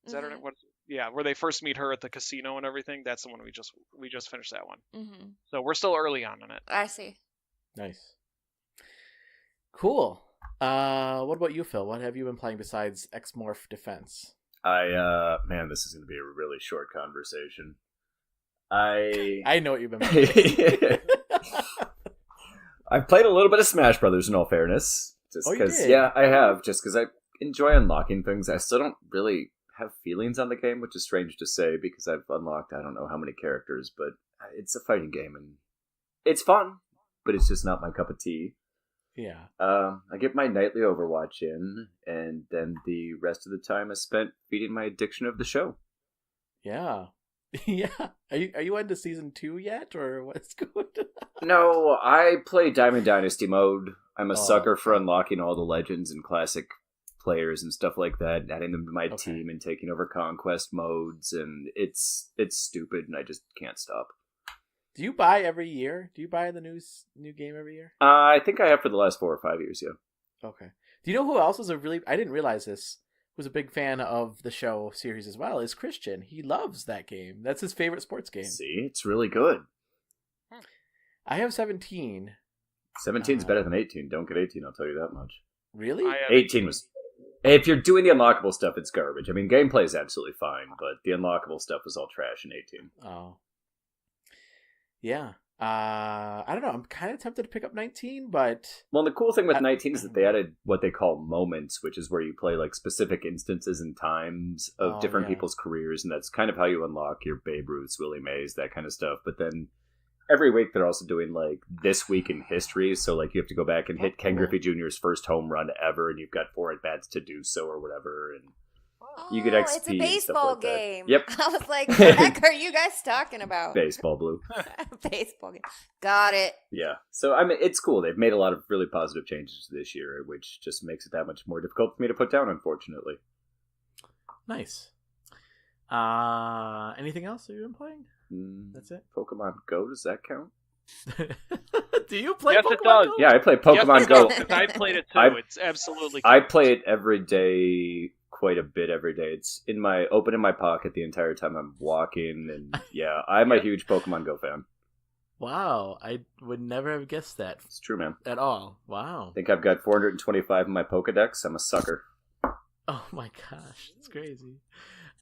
S3: Is that her name? What? Yeah, where they first meet her at the casino and everything. That's the one we just finished that one.
S2: Mm-hmm.
S3: So we're still early on in it.
S2: I see.
S1: Nice. Cool. What about you, Phil? What have you been playing besides X-Morph Defense?
S4: Man, this is going to be a really short conversation.
S1: I know what you've been playing.
S4: I've played a little bit of Smash Brothers, in all fairness. Just
S1: Oh, you
S4: because,
S1: did?
S4: yeah, I have. Just because I enjoy unlocking things. I still don't really have feelings on the game, which is strange to say because I've unlocked I don't know how many characters, but it's a fighting game and it's fun, but it's just not my cup of tea.
S1: Yeah.
S4: I get my nightly Overwatch in, and then the rest of the time is spent feeding my addiction of the show.
S1: Yeah. Yeah. Are you into season 2 yet, or what's going on?
S4: No, I play Diamond Dynasty mode. I'm a
S1: Oh,
S4: sucker for unlocking all the legends and classic players and stuff like that, adding them to my team and taking over conquest modes, and it's stupid, and I just can't stop.
S1: Do you buy every year? Do you buy the new game every year?
S4: I think I have for the last 4 or 5 years, yeah.
S1: Okay. Do you know who else is I didn't realize this, was a big fan of the show series as well, is Christian. He loves that game. That's his favorite sports game.
S4: See, it's really good.
S1: I have 17.
S4: 17's better than 18. Don't get 18, I'll tell you that much.
S1: Really?
S4: 18 was... If you're doing the unlockable stuff, it's garbage. I mean, gameplay is absolutely fine, but the unlockable stuff was all trash in 18.
S1: Oh. Yeah. I don't know. I'm kind of tempted to pick up 19, but...
S4: Well, the cool thing with 19 is that they added what they call moments, which is where you play like specific instances and times of different people's careers, and that's kind of how you unlock your Babe Ruths, Willie Mays, that kind of stuff. But then every week they're also doing like this week in history, so like you have to go back and hit Ken Griffey Jr.'s first home run ever, and you've got 4 at-bats to do so or whatever, and you get XP.
S2: It's a baseball
S4: and stuff like
S2: game.
S4: That. Yep.
S2: I was like, what the heck are you guys talking about?
S4: Baseball blue.
S2: Baseball game. Got it.
S4: Yeah. So, I mean, it's cool. They've made a lot of really positive changes this year, which just makes it that much more difficult for me to put down, unfortunately.
S1: Nice. Anything else that you've been playing? That's it?
S4: Pokemon Go, does that count?
S1: Do you play
S3: Yes,
S1: Pokemon
S3: it does.
S1: Go?
S4: Yeah, I play Pokemon Go.
S3: I played it too. It's absolutely.
S4: I play it every day, quite a bit every day. It's in my pocket the entire time I'm walking, and yeah, I'm a huge Pokemon Go fan.
S1: Wow, I would never have guessed that.
S4: It's true, man.
S1: At all. Wow.
S4: I think I've got 425 in my Pokedex. I'm a sucker.
S1: Oh my gosh, it's crazy.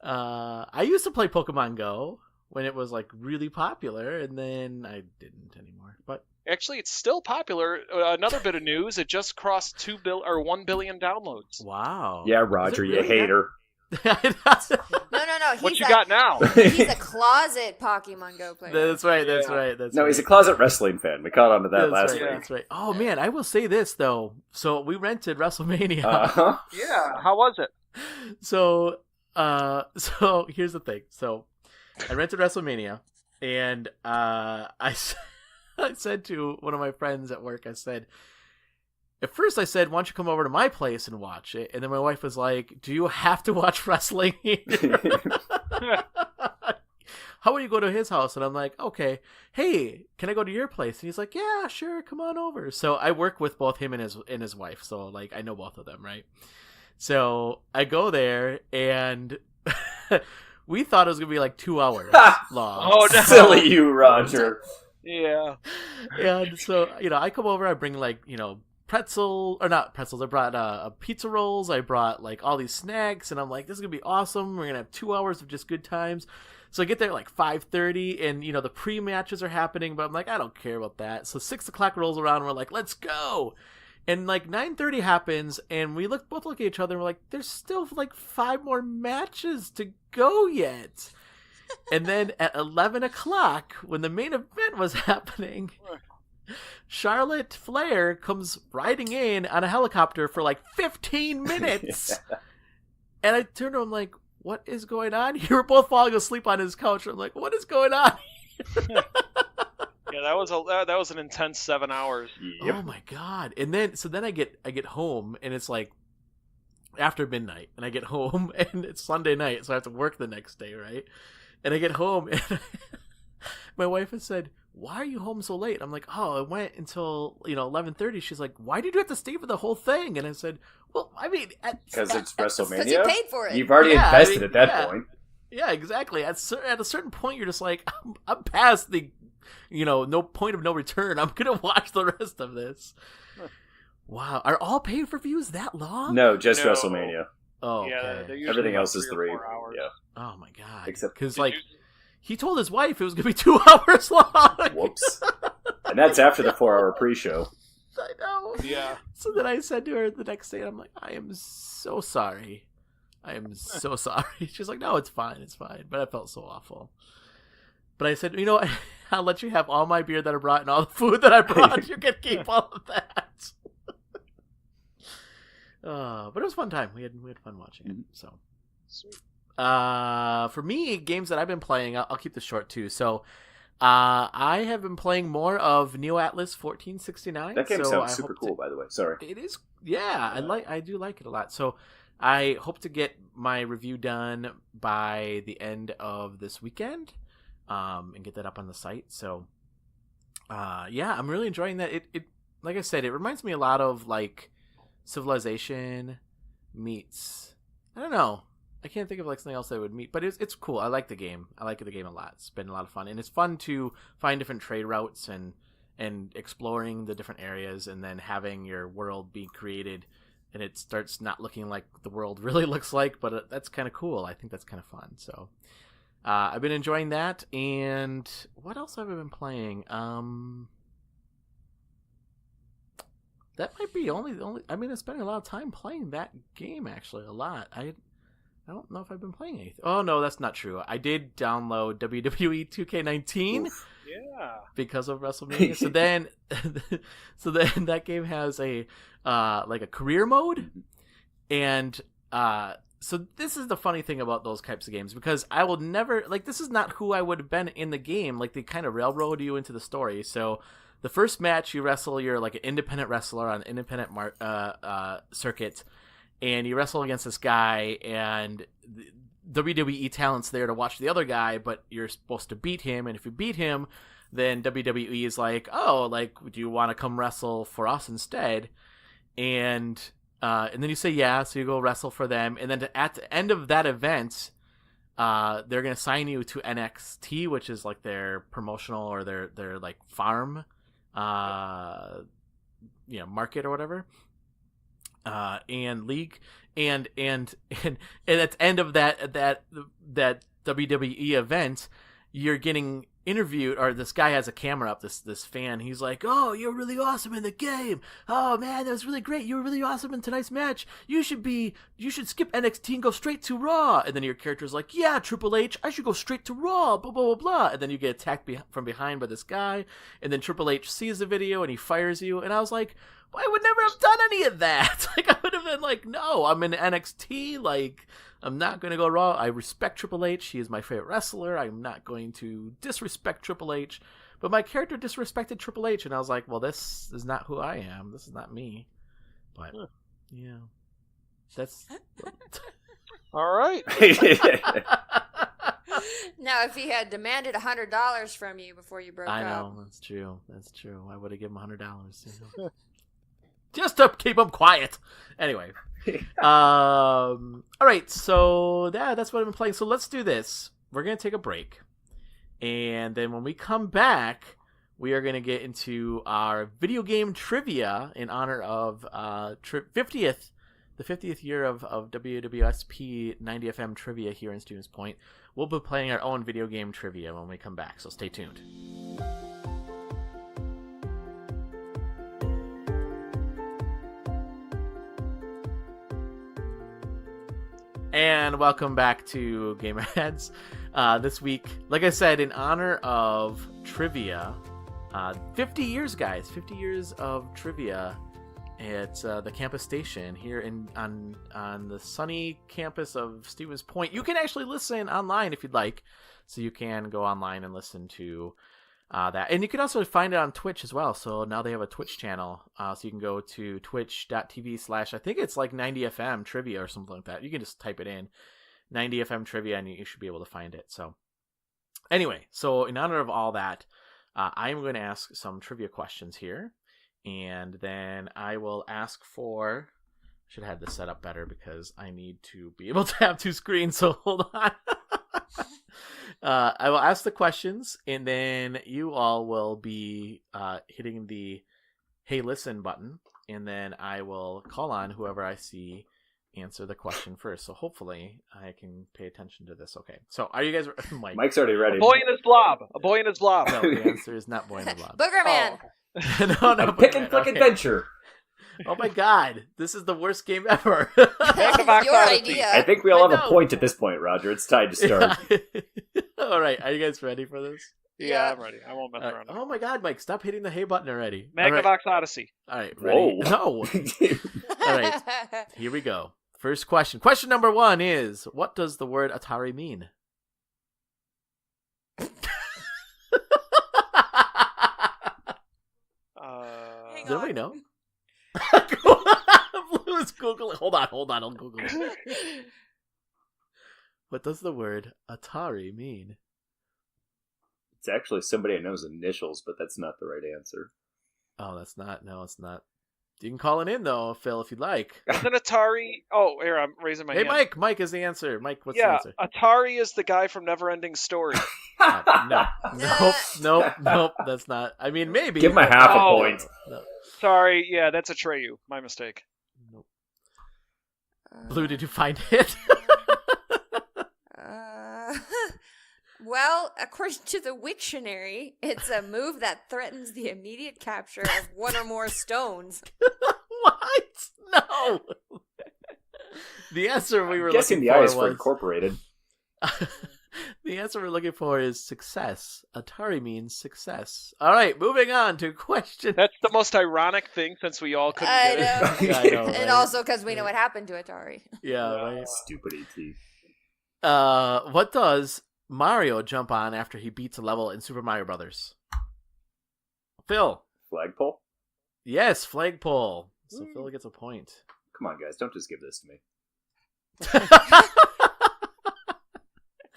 S1: I used to play Pokemon Go when it was like really popular, and then I didn't anymore. But
S3: actually, it's still popular. Another bit of news: it just crossed 1 billion downloads.
S1: Wow.
S4: Yeah, Roger, you hater.
S2: No.
S3: What you got now?
S2: He's a closet Pokemon Go player.
S1: That's right. That's right.
S4: He's a closet wrestling fan. We caught on to that last week.
S1: That's right. Oh man, I will say this though. So we rented WrestleMania.
S4: Uh-huh.
S3: Yeah. How was it?
S1: So here's the thing. So I rented WrestleMania, and I said to one of my friends at work, I said, at first I said, why don't you come over to my place and watch it? And then my wife was like, do you have to watch wrestling? How will you go to his house? And I'm like, okay, hey, can I go to your place? And he's like, yeah, sure, come on over. So I work with both him and his wife, so like I know both of them, right? So I go there, and we thought it was gonna be like 2 hours long.
S3: Oh no,
S4: Silly you, Roger.
S3: Yeah.
S1: And so, I come over, I bring like, pretzel, or not pretzels, I brought pizza rolls, I brought like all these snacks, and I'm like, this is gonna be awesome, we're gonna have 2 hours of just good times. So I get there at like 5:30, and the pre-matches are happening, but I'm like, I don't care about that. So 6 o'clock rolls around, and we're like, let's go. And like 9:30 happens, and we both look at each other, and we're like, there's still like 5 more matches to go yet. And then at 11 o'clock, when the main event was happening, Charlotte Flair comes riding in on a helicopter for like 15 minutes. And I turned to him like, what is going on here? We're both falling asleep on his couch. I'm like, what is going on here?
S3: Yeah, that was an intense 7 hours.
S1: Yep. Oh my god! And then I get home, and it's like after midnight, and I get home, and it's Sunday night, so I have to work the next day, right? And I get home, and my wife has said, "Why are you home so late?" I'm like, "Oh, I went until 11:30." She's like, "Why did you have to stay for the whole thing?" And I said, "Well, I mean,
S4: because it's WrestleMania.
S2: Because you paid for it.
S4: You've already invested at that point."
S1: Yeah, exactly. At a certain point, you're just like, I'm past the, no point of no return. I'm gonna watch the rest of this. Wow, are all pay-per-views that long?
S4: No, just WrestleMania.
S1: Oh,
S3: yeah.
S1: okay.
S4: Everything else is 3. Yeah.
S1: Oh my god.
S4: Except
S1: because he told his wife it was gonna be 2 hours long.
S4: Whoops. And that's after the 4-hour pre-show.
S1: I know.
S3: Yeah.
S1: So then I said to her the next day, I'm like, I am so sorry. I am so sorry. She's like, no, it's fine. It's fine. But I felt so awful. But I said, I'll let you have all my beer that I brought and all the food that I brought. You can keep all of that. But it was a fun time. We had fun watching it. So, for me, games that I've been playing, I'll keep this short too. So, I have been playing more of Neo Atlas 1469.
S4: That game sounds super cool, by the way. Sorry.
S1: It is. Yeah, I do like it a lot. So, I hope to get my review done by the end of this weekend, and get that up on the site. So, yeah, I'm really enjoying that. It like I said, it reminds me a lot of like Civilization meets, I don't know, I can't think of like something else that would meet, but it's cool. I like the game. I like the game a lot. It's been a lot of fun, and it's fun to find different trade routes and exploring the different areas, and then having your world be created, and it starts not looking like the world really looks like, but that's kind of cool. I think that's kind of fun. So I've been enjoying that. And what else have I been playing? That might be only. I mean, I'm spending a lot of time playing that game, actually, a lot. I don't know if I've been playing anything. Oh, no, that's not true. I did download WWE 2K19.
S4: Oof.
S3: Yeah.
S1: Because of WrestleMania. So then that game has a like a career mode, and so this is the funny thing about those types of games, because I will never, like, this is not who I would have been in the game. Like, they kind of railroad you into the story. So the first match you wrestle, you're like an independent wrestler on an independent circuit, and you wrestle against this guy, and WWE talent's there to watch the other guy, but you're supposed to beat him, and if you beat him, then WWE is like, oh, like, do you want to come wrestle for us instead? And then you say yeah, so you go wrestle for them, and then at the end of that event, they're gonna sign you to NXT, which is like their promotional or their like farm, market or whatever, and league, and at the end of that WWE event, you're getting interviewed, or this guy has a camera up, this fan, he's like, oh, you're really awesome in the game, oh man, that was really great, you were really awesome in tonight's match, you should skip NXT and go straight to Raw. And then your character's like, yeah, Triple H, I should go straight to Raw, blah blah blah blah. And then you get attacked from behind by this guy, and then Triple H sees the video and he fires you. And I was like, well, I would never have done any of that. Like, I would have been like, no, I'm in NXT, like, I'm not going to go Raw. I respect Triple H. He is my favorite wrestler. I'm not going to disrespect Triple H. But my character disrespected Triple H, and I was like, well, this is not who I am. This is not me. But, yeah. That's...
S3: All right.
S2: Now, if he had demanded $100 from you before you broke up.
S1: I know. That's true. That's true. I would have given him $100. Just to keep him quiet. Anyway. All right, so that's what I've been playing. So let's do this. We're going to take a break. And then when we come back, we are going to get into our video game trivia in honor of the 50th year of wwsp 90FM trivia here in Stevens Point. We'll be playing our own video game trivia when we come back, so stay tuned. And welcome back to GamerHeads. This week, like I said, in honor of trivia, 50 years, guys, 50 years of trivia at the campus station here on the sunny campus of Stevens Point. You can actually listen online if you'd like, so you can go online and listen to that. And you can also find it on Twitch as well. So now they have a Twitch channel, so you can go to twitch.tv/ I think it's like 90FM trivia or something like that. You can just type it in 90FM trivia and you should be able to find it. So anyway, so in honor of all that, I'm going to ask some trivia questions here, and then I will ask for, should have had this set up better because I need to be able to have two screens, so hold on. I will ask the questions, and then you all will be hitting the hey listen button, and then I will call on whoever I see answer the question first. So hopefully I can pay attention to this. Okay, so are you guys Mike?
S4: Mike's already ready.
S3: A boy in his blob. A boy in his blob.
S1: No, the answer is not boy in the blob.
S2: Booger Man.
S1: No,
S4: A pick and flick adventure.
S1: Oh my god, this is the worst game ever.
S2: That's your idea.
S4: I think we all have a point at this point, Roger. It's time to start.
S1: All right, are you guys ready for this?
S3: Yeah, I'm ready. I won't mess around.
S1: Oh my god, Mike, stop hitting the hey button already.
S3: Magnavox Odyssey.
S1: All right, ready?
S4: Whoa.
S1: No. All right, here we go. First question. Question number 1 is, what does the word Atari mean? Does anybody know? Blue is Googling. Hold on, I'll Google it. What does the word Atari mean?
S4: It's actually somebody I know's initials, but that's not the right answer.
S1: Oh, that's not. No, it's not. You can call it in, though, Phil, if you'd like.
S3: Is an Atari... Oh, here, I'm raising my hand.
S1: Hey, Mike is the answer. Mike, what's the answer?
S3: Atari is the guy from Neverending Story.
S1: Nope, that's not. I mean, maybe.
S4: Give him a half a point.
S1: No.
S3: Sorry, yeah, that's Atreyu. My mistake.
S1: Nope. Blue, did you find it?
S2: Well, according to the Wiktionary, it's a move that threatens the immediate capture of one or more stones.
S1: What? No. The answer we were
S4: guessing
S1: looking
S4: the
S1: for
S4: eyes were
S1: was...
S4: incorporated.
S1: The answer we're looking for is success. Atari means success. All right, moving on to question.
S3: That's the most ironic thing since we all couldn't
S2: I
S3: get
S2: know.
S3: it.
S1: Yeah, I know, right?
S2: And also because we know what happened to Atari.
S1: Yeah, right.
S4: Stupid ET.
S1: What does Mario jump on after he beats a level in Super Mario Brothers? Phil.
S4: Flagpole?
S1: Yes, flagpole. So Phil gets a point.
S4: Come on, guys. Don't just give this to me.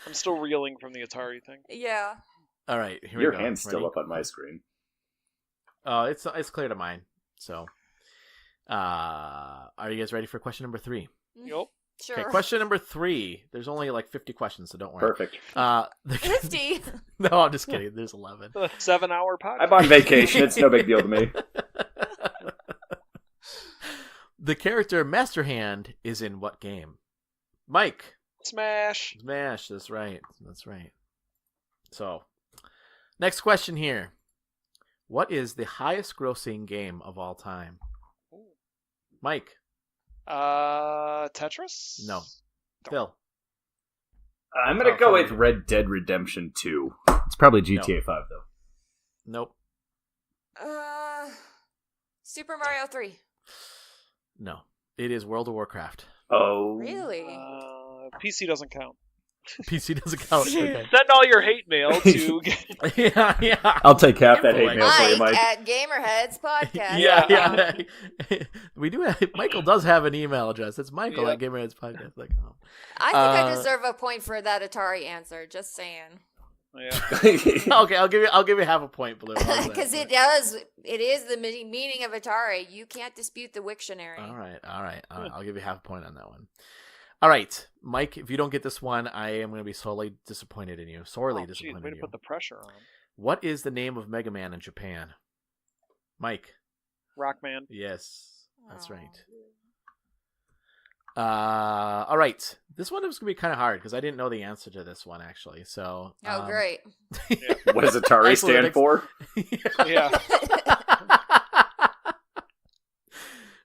S3: I'm still reeling from the Atari thing.
S2: Yeah.
S1: All right, here we
S4: Your
S1: go.
S4: hand's still
S1: Ready?
S4: up on my screen.
S1: Oh, it's clear to mine. So, are you guys ready for question number 3?
S3: Yep.
S2: Sure.
S1: Okay, question number 3. There's only like 50 questions, so don't worry.
S4: Perfect.
S2: 50.
S1: No, I'm just kidding. There's 11.
S3: A 7-hour podcast.
S4: I'm on vacation. It's no big deal to me.
S1: The character Master Hand is in what game? Mike.
S3: Smash.
S1: Smash. That's right. So, next question here. What is the highest grossing game of all time? Mike.
S3: Tetris?
S1: No. Phil.
S4: I'm going to go with Red Dead Redemption 2. It's probably GTA 5, though.
S1: Nope.
S2: Super Mario 3.
S1: No. It is World of Warcraft.
S4: Oh.
S2: Really?
S3: PC doesn't count.
S1: PC doesn't count. Okay.
S3: Send all your hate mail to...
S1: Yeah.
S4: I'll take half that hate mail for you,
S2: Mike
S4: Mike.
S2: at GamerHeads Podcast.
S1: Yeah. We do have, Michael does have an email address. It's Michael at GamerHeads Podcast.
S2: I think I deserve a point for that Atari answer. Just saying.
S3: Yeah.
S1: Okay, I'll give you half a point, Blue.
S2: Because it is the meaning of Atari. You can't dispute the Wiktionary.
S1: All right. I'll give you half a point on that one. All right, Mike, if you don't get this one, I am going to be sorely disappointed in you. Disappointed
S3: Way
S1: in
S3: to
S1: you.
S3: put the pressure on.
S1: What is the name of Mega Man in Japan? Mike.
S3: Rockman.
S1: Yes, that's right. All right. This one is going to be kind of hard because I didn't know the answer to this one, actually. So.
S2: Great.
S4: What does Atari stand for?
S3: Yeah.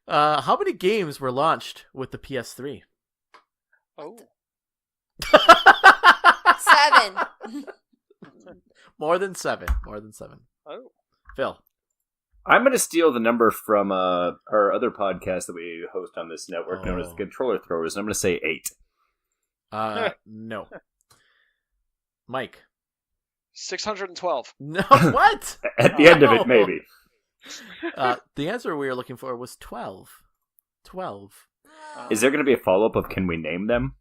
S1: How many games were launched with the PS3?
S3: Oh.
S2: 7.
S1: More than seven.
S3: Oh.
S1: Phil.
S4: I'm going to steal the number from our other podcast that we host on this network known as the Controller Throwers, and I'm going to say 8.
S1: No. Mike.
S3: 612.
S1: No, what?
S4: At the end of it, maybe.
S1: The answer we were looking for was 12. 12.
S4: Is there going to be a follow-up of can we name them?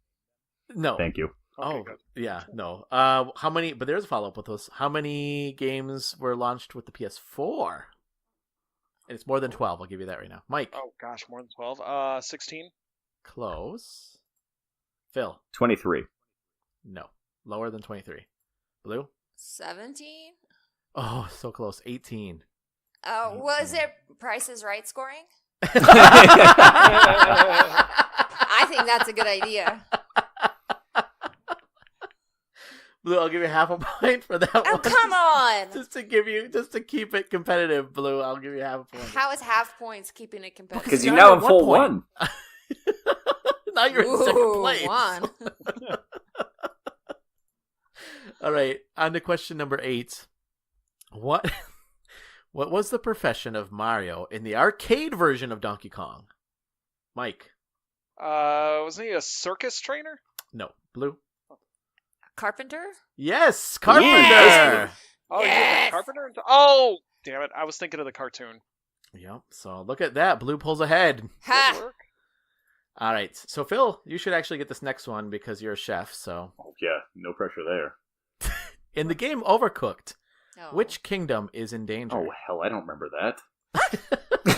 S1: No.
S4: Thank you.
S3: Okay, good.
S1: Yeah, no. How many, but there's a follow-up with those. How many games were launched with the PS4? It's more than 12, I'll give you that right now. Mike.
S3: Oh, gosh, more than 12. 16?
S1: Close. Phil.
S4: 23.
S1: No. Lower than 23. Blue.
S2: 17?
S1: Oh, so close. 18.
S2: Was it Price is Right scoring? I think that's a good idea.
S1: Blue, I'll give you half a point for that one.
S2: Oh, come on!
S1: Just to keep it competitive, Blue, I'll give you half a point.
S2: How is half points keeping it competitive?
S4: Because you're now in full one.
S1: Now you're in second place.
S2: One.
S1: All right, on to question number 8. What was the profession of Mario in the arcade version of Donkey Kong? Mike.
S3: Wasn't he a circus trainer?
S1: No. Blue.
S2: Carpenter?
S1: Yes, Carpenter.
S4: Yes!
S3: Oh,
S2: Yes!
S3: yeah, Carpenter. Oh, damn it! I was thinking of the cartoon.
S1: Yep. So look at that. Blue pulls ahead.
S3: Good
S2: Ha!
S3: work.
S1: All right. So Phil, you should actually get this next one because you're a chef. So
S4: Oh, yeah, no pressure there.
S1: in the game Overcooked,
S2: Oh.
S1: which kingdom is in danger?
S4: Oh, hell, I don't remember that.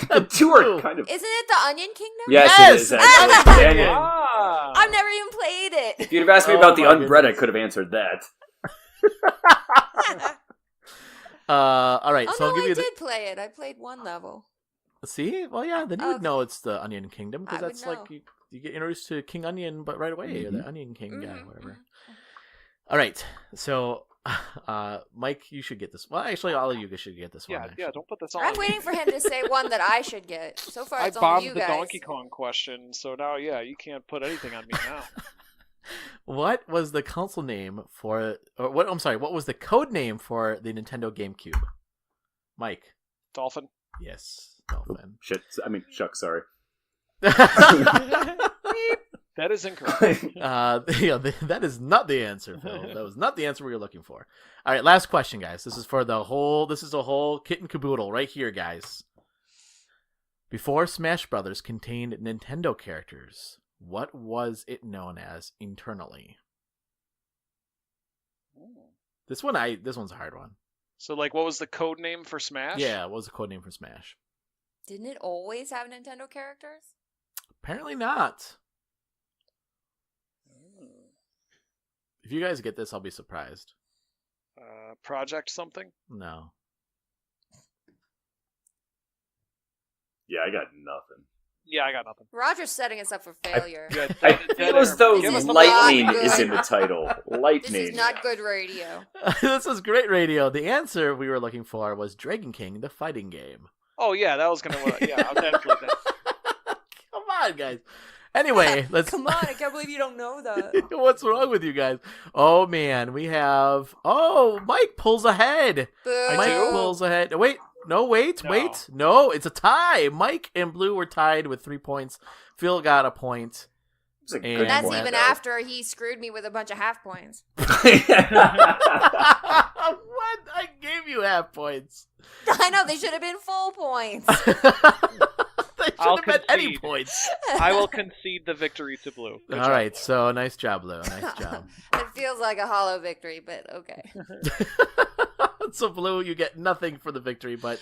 S4: The two are kind of...
S2: Isn't it the Onion Kingdom?
S4: Yes,
S1: Yes!
S4: it is, actually. Dang it.
S3: Ah.
S2: I've never even played it.
S4: If you'd have asked me about the
S1: my
S4: unbread, I
S1: goodness.
S4: could have answered that.
S1: All right.
S2: Oh,
S1: So
S2: no,
S1: I'll give
S2: I
S1: you
S2: did play it. I played one level.
S1: See? Well, yeah, then you would
S2: Okay.
S1: know it's the Onion Kingdom because
S2: I would
S1: that's like
S2: know.
S1: you get introduced to King Onion, but right away you're the Onion King guy,
S2: Mhm,
S1: whatever.
S2: mhm.
S1: All right. So, Mike, you should get this. Well, actually, all of you should get this one.
S3: Yeah,
S1: actually.
S3: yeah. Don't put this on.
S2: I'm waiting for him to say one that I should get. So far,
S3: I
S2: it's only
S3: bombed
S2: you
S3: the
S2: guys.
S3: Donkey Kong question, so now, yeah, you can't put anything on me now.
S1: What was the console name for? Or what? I'm sorry. What was the code name for the Nintendo GameCube? Mike.
S3: Dolphin.
S1: Yes, Dolphin.
S4: Shit, I mean, shucks, sorry.
S3: That is incorrect.
S1: That is not the answer, Phil. That was not the answer we were looking for. All right, last question, guys. This is for the whole. This is a whole kit and caboodle right here, guys. Before Smash Brothers contained Nintendo characters, what was it known as internally? This one's a hard one.
S3: So, like, what was the code name for Smash?
S1: Yeah, what was the code name for Smash?
S2: Didn't it always have Nintendo characters?
S1: Apparently not. If you guys get this, I'll be surprised.
S3: Project something?
S1: No.
S4: Yeah, I got nothing.
S3: Yeah, I got nothing.
S2: Roger's setting us up for failure.
S3: Yeah,
S4: I
S3: dead
S4: feel as
S3: air.
S4: though
S2: This is
S4: lightning
S2: not
S4: is
S2: good.
S4: in the title.
S2: This
S4: Lightning.
S2: is not good radio.
S1: This is great radio. The answer we were looking for was Dragon King, the fighting game.
S3: Oh, yeah, that was going to... Yeah, I was actually...
S1: Come on, guys. Anyway, let's...
S2: Come on, I can't believe you don't know that.
S1: What's wrong with you guys? Oh, man, we have... Oh, Mike pulls ahead.
S2: Boo.
S1: Mike
S3: do?
S1: pulls ahead. Wait, wait.
S3: No.
S1: No, it's a tie. Mike and Blue were tied with 3 points. Phil got a point.
S4: It's a
S1: And
S4: good
S2: That's
S4: point,
S2: even
S4: though.
S2: after he screwed me with a bunch of half points.
S1: What? I gave you half points.
S2: I know, they should have been full points.
S1: They should
S3: I'll
S1: Shouldn't have been any
S3: concede.
S1: points.
S3: I will concede the victory to Blue. Good
S1: All
S3: job,
S1: right,
S3: Blue.
S1: so nice job, Lou. Nice job.
S2: It feels like a hollow victory, but okay.
S1: So, Blue, you get nothing for the victory, but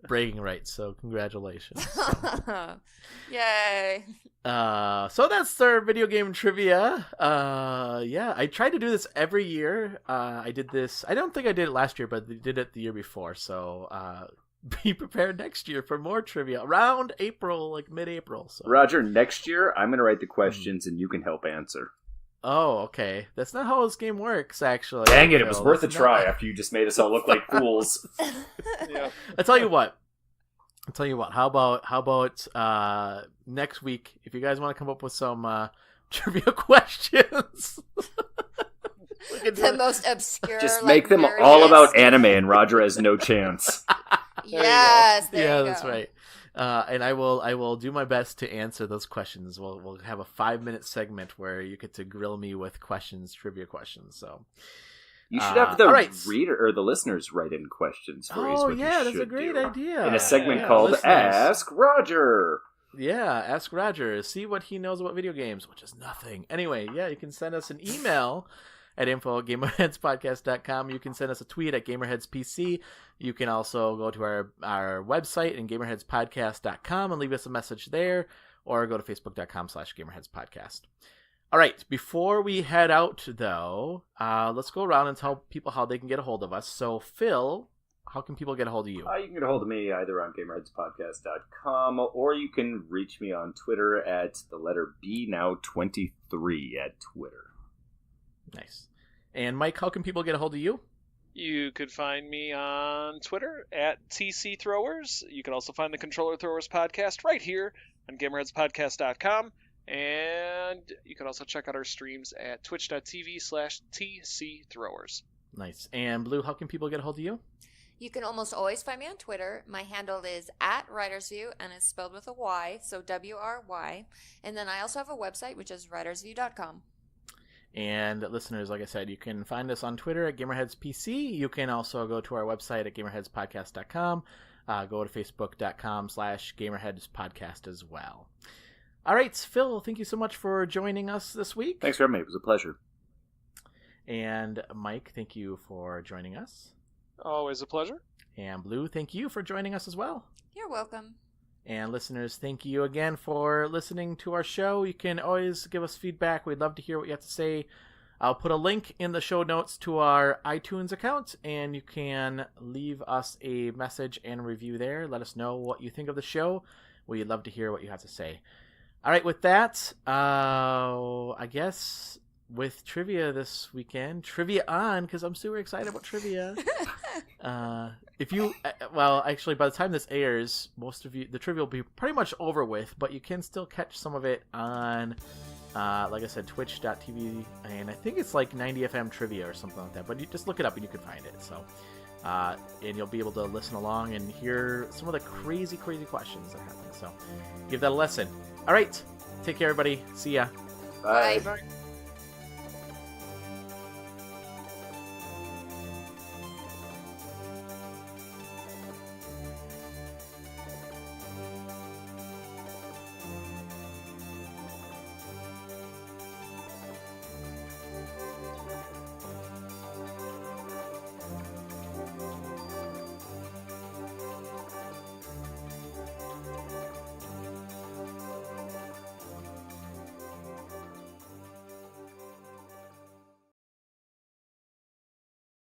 S1: bragging rights. So, congratulations.
S2: Yay.
S1: So that's our video game trivia. Yeah, I try to do this every year. I did this. I don't think I did it last year, but I did it the year before. So, be prepared next year for more trivia around April, like mid-April. So.
S4: Roger, next year I'm going to write the questions and you can help answer.
S1: Oh, okay. That's not how this game works, actually.
S4: Dang it was worth a
S1: That's
S4: try
S1: not-
S4: after you just made us all look like fools.
S3: Yeah.
S1: I'll tell you what. How about next week, if you guys want to come up with some trivia questions.
S2: The most obscure.
S4: Just
S2: like,
S4: make them
S2: various-
S4: all about anime and Roger has no chance.
S2: Yes, there
S1: Yeah,
S2: you
S1: that's
S2: go.
S1: right. And I will do my best to answer those questions. We'll have a 5-minute segment where you get to grill me with questions, trivia questions. So
S4: You should have the
S1: all right.
S4: reader or the listeners write in questions for you. is
S1: oh
S4: what you
S1: yeah, that's a
S4: should
S1: great
S4: do.
S1: idea.
S4: In a segment
S1: Yeah,
S4: called
S1: listeners.
S4: Ask Roger.
S1: Yeah, ask Roger. See what he knows about video games, which is nothing. Anyway, yeah, you can send us an email at info@gamerheadspodcast.com. You can send us a tweet at GamerHeadsPC. You can also go to our website and GamerHeadsPodcast.com and leave us a message there, or go to Facebook.com/GamerHeadsPodcast. All right, before we head out, though, let's go around and tell people how they can get a hold of us. So, Phil, how can people get a hold of you?
S4: You can get a hold of me either on GamerHeadsPodcast.com or you can reach me on Twitter at the letter B now 23 at Twitter.
S1: Nice. And Mike, how can people get a hold of you?
S3: You could find me on Twitter at TC Throwers. You can also find the Controller Throwers podcast right here on GamerHeadsPodcast.com. And you can also check out our streams at twitch.tv/TC Throwers.
S1: Nice. And Blue, how can people get a hold of you?
S2: You can almost always find me on Twitter. My handle is @WritersView, and it's spelled with a Y, so WRY. And then I also have a website, which is writersview.com.
S1: And listeners, like I said, you can find us on Twitter at GamerHeadsPC. You can also go to our website at GamerHeadsPodcast.com. Go to Facebook.com/GamerHeadsPodcast as well. All right, Phil, thank you so much for joining us this week.
S4: Thanks for having me. It was a pleasure.
S1: And Mike, thank you for joining us.
S3: Always a pleasure.
S1: And Blue, thank you for joining us as well.
S2: You're welcome.
S1: And listeners, thank you again for listening to our show. You can always give us feedback. We'd love to hear what you have to say. I'll put a link in the show notes to our iTunes account, and you can leave us a message and review there. Let us know what you think of the show. We'd love to hear what you have to say. All right, with that, I guess with trivia this weekend, trivia on, because I'm super excited about trivia. Actually, by the time this airs, most of you, the trivia will be pretty much over with, but you can still catch some of it on, like I said, twitch.tv, and I think it's like 90FM trivia or something like that, but you just look it up and you can find it. So, and you'll be able to listen along and hear some of the crazy, crazy questions that happen. So, give that a listen. All right, take care, everybody. See ya.
S4: Bye.
S2: Bye.
S3: Bye.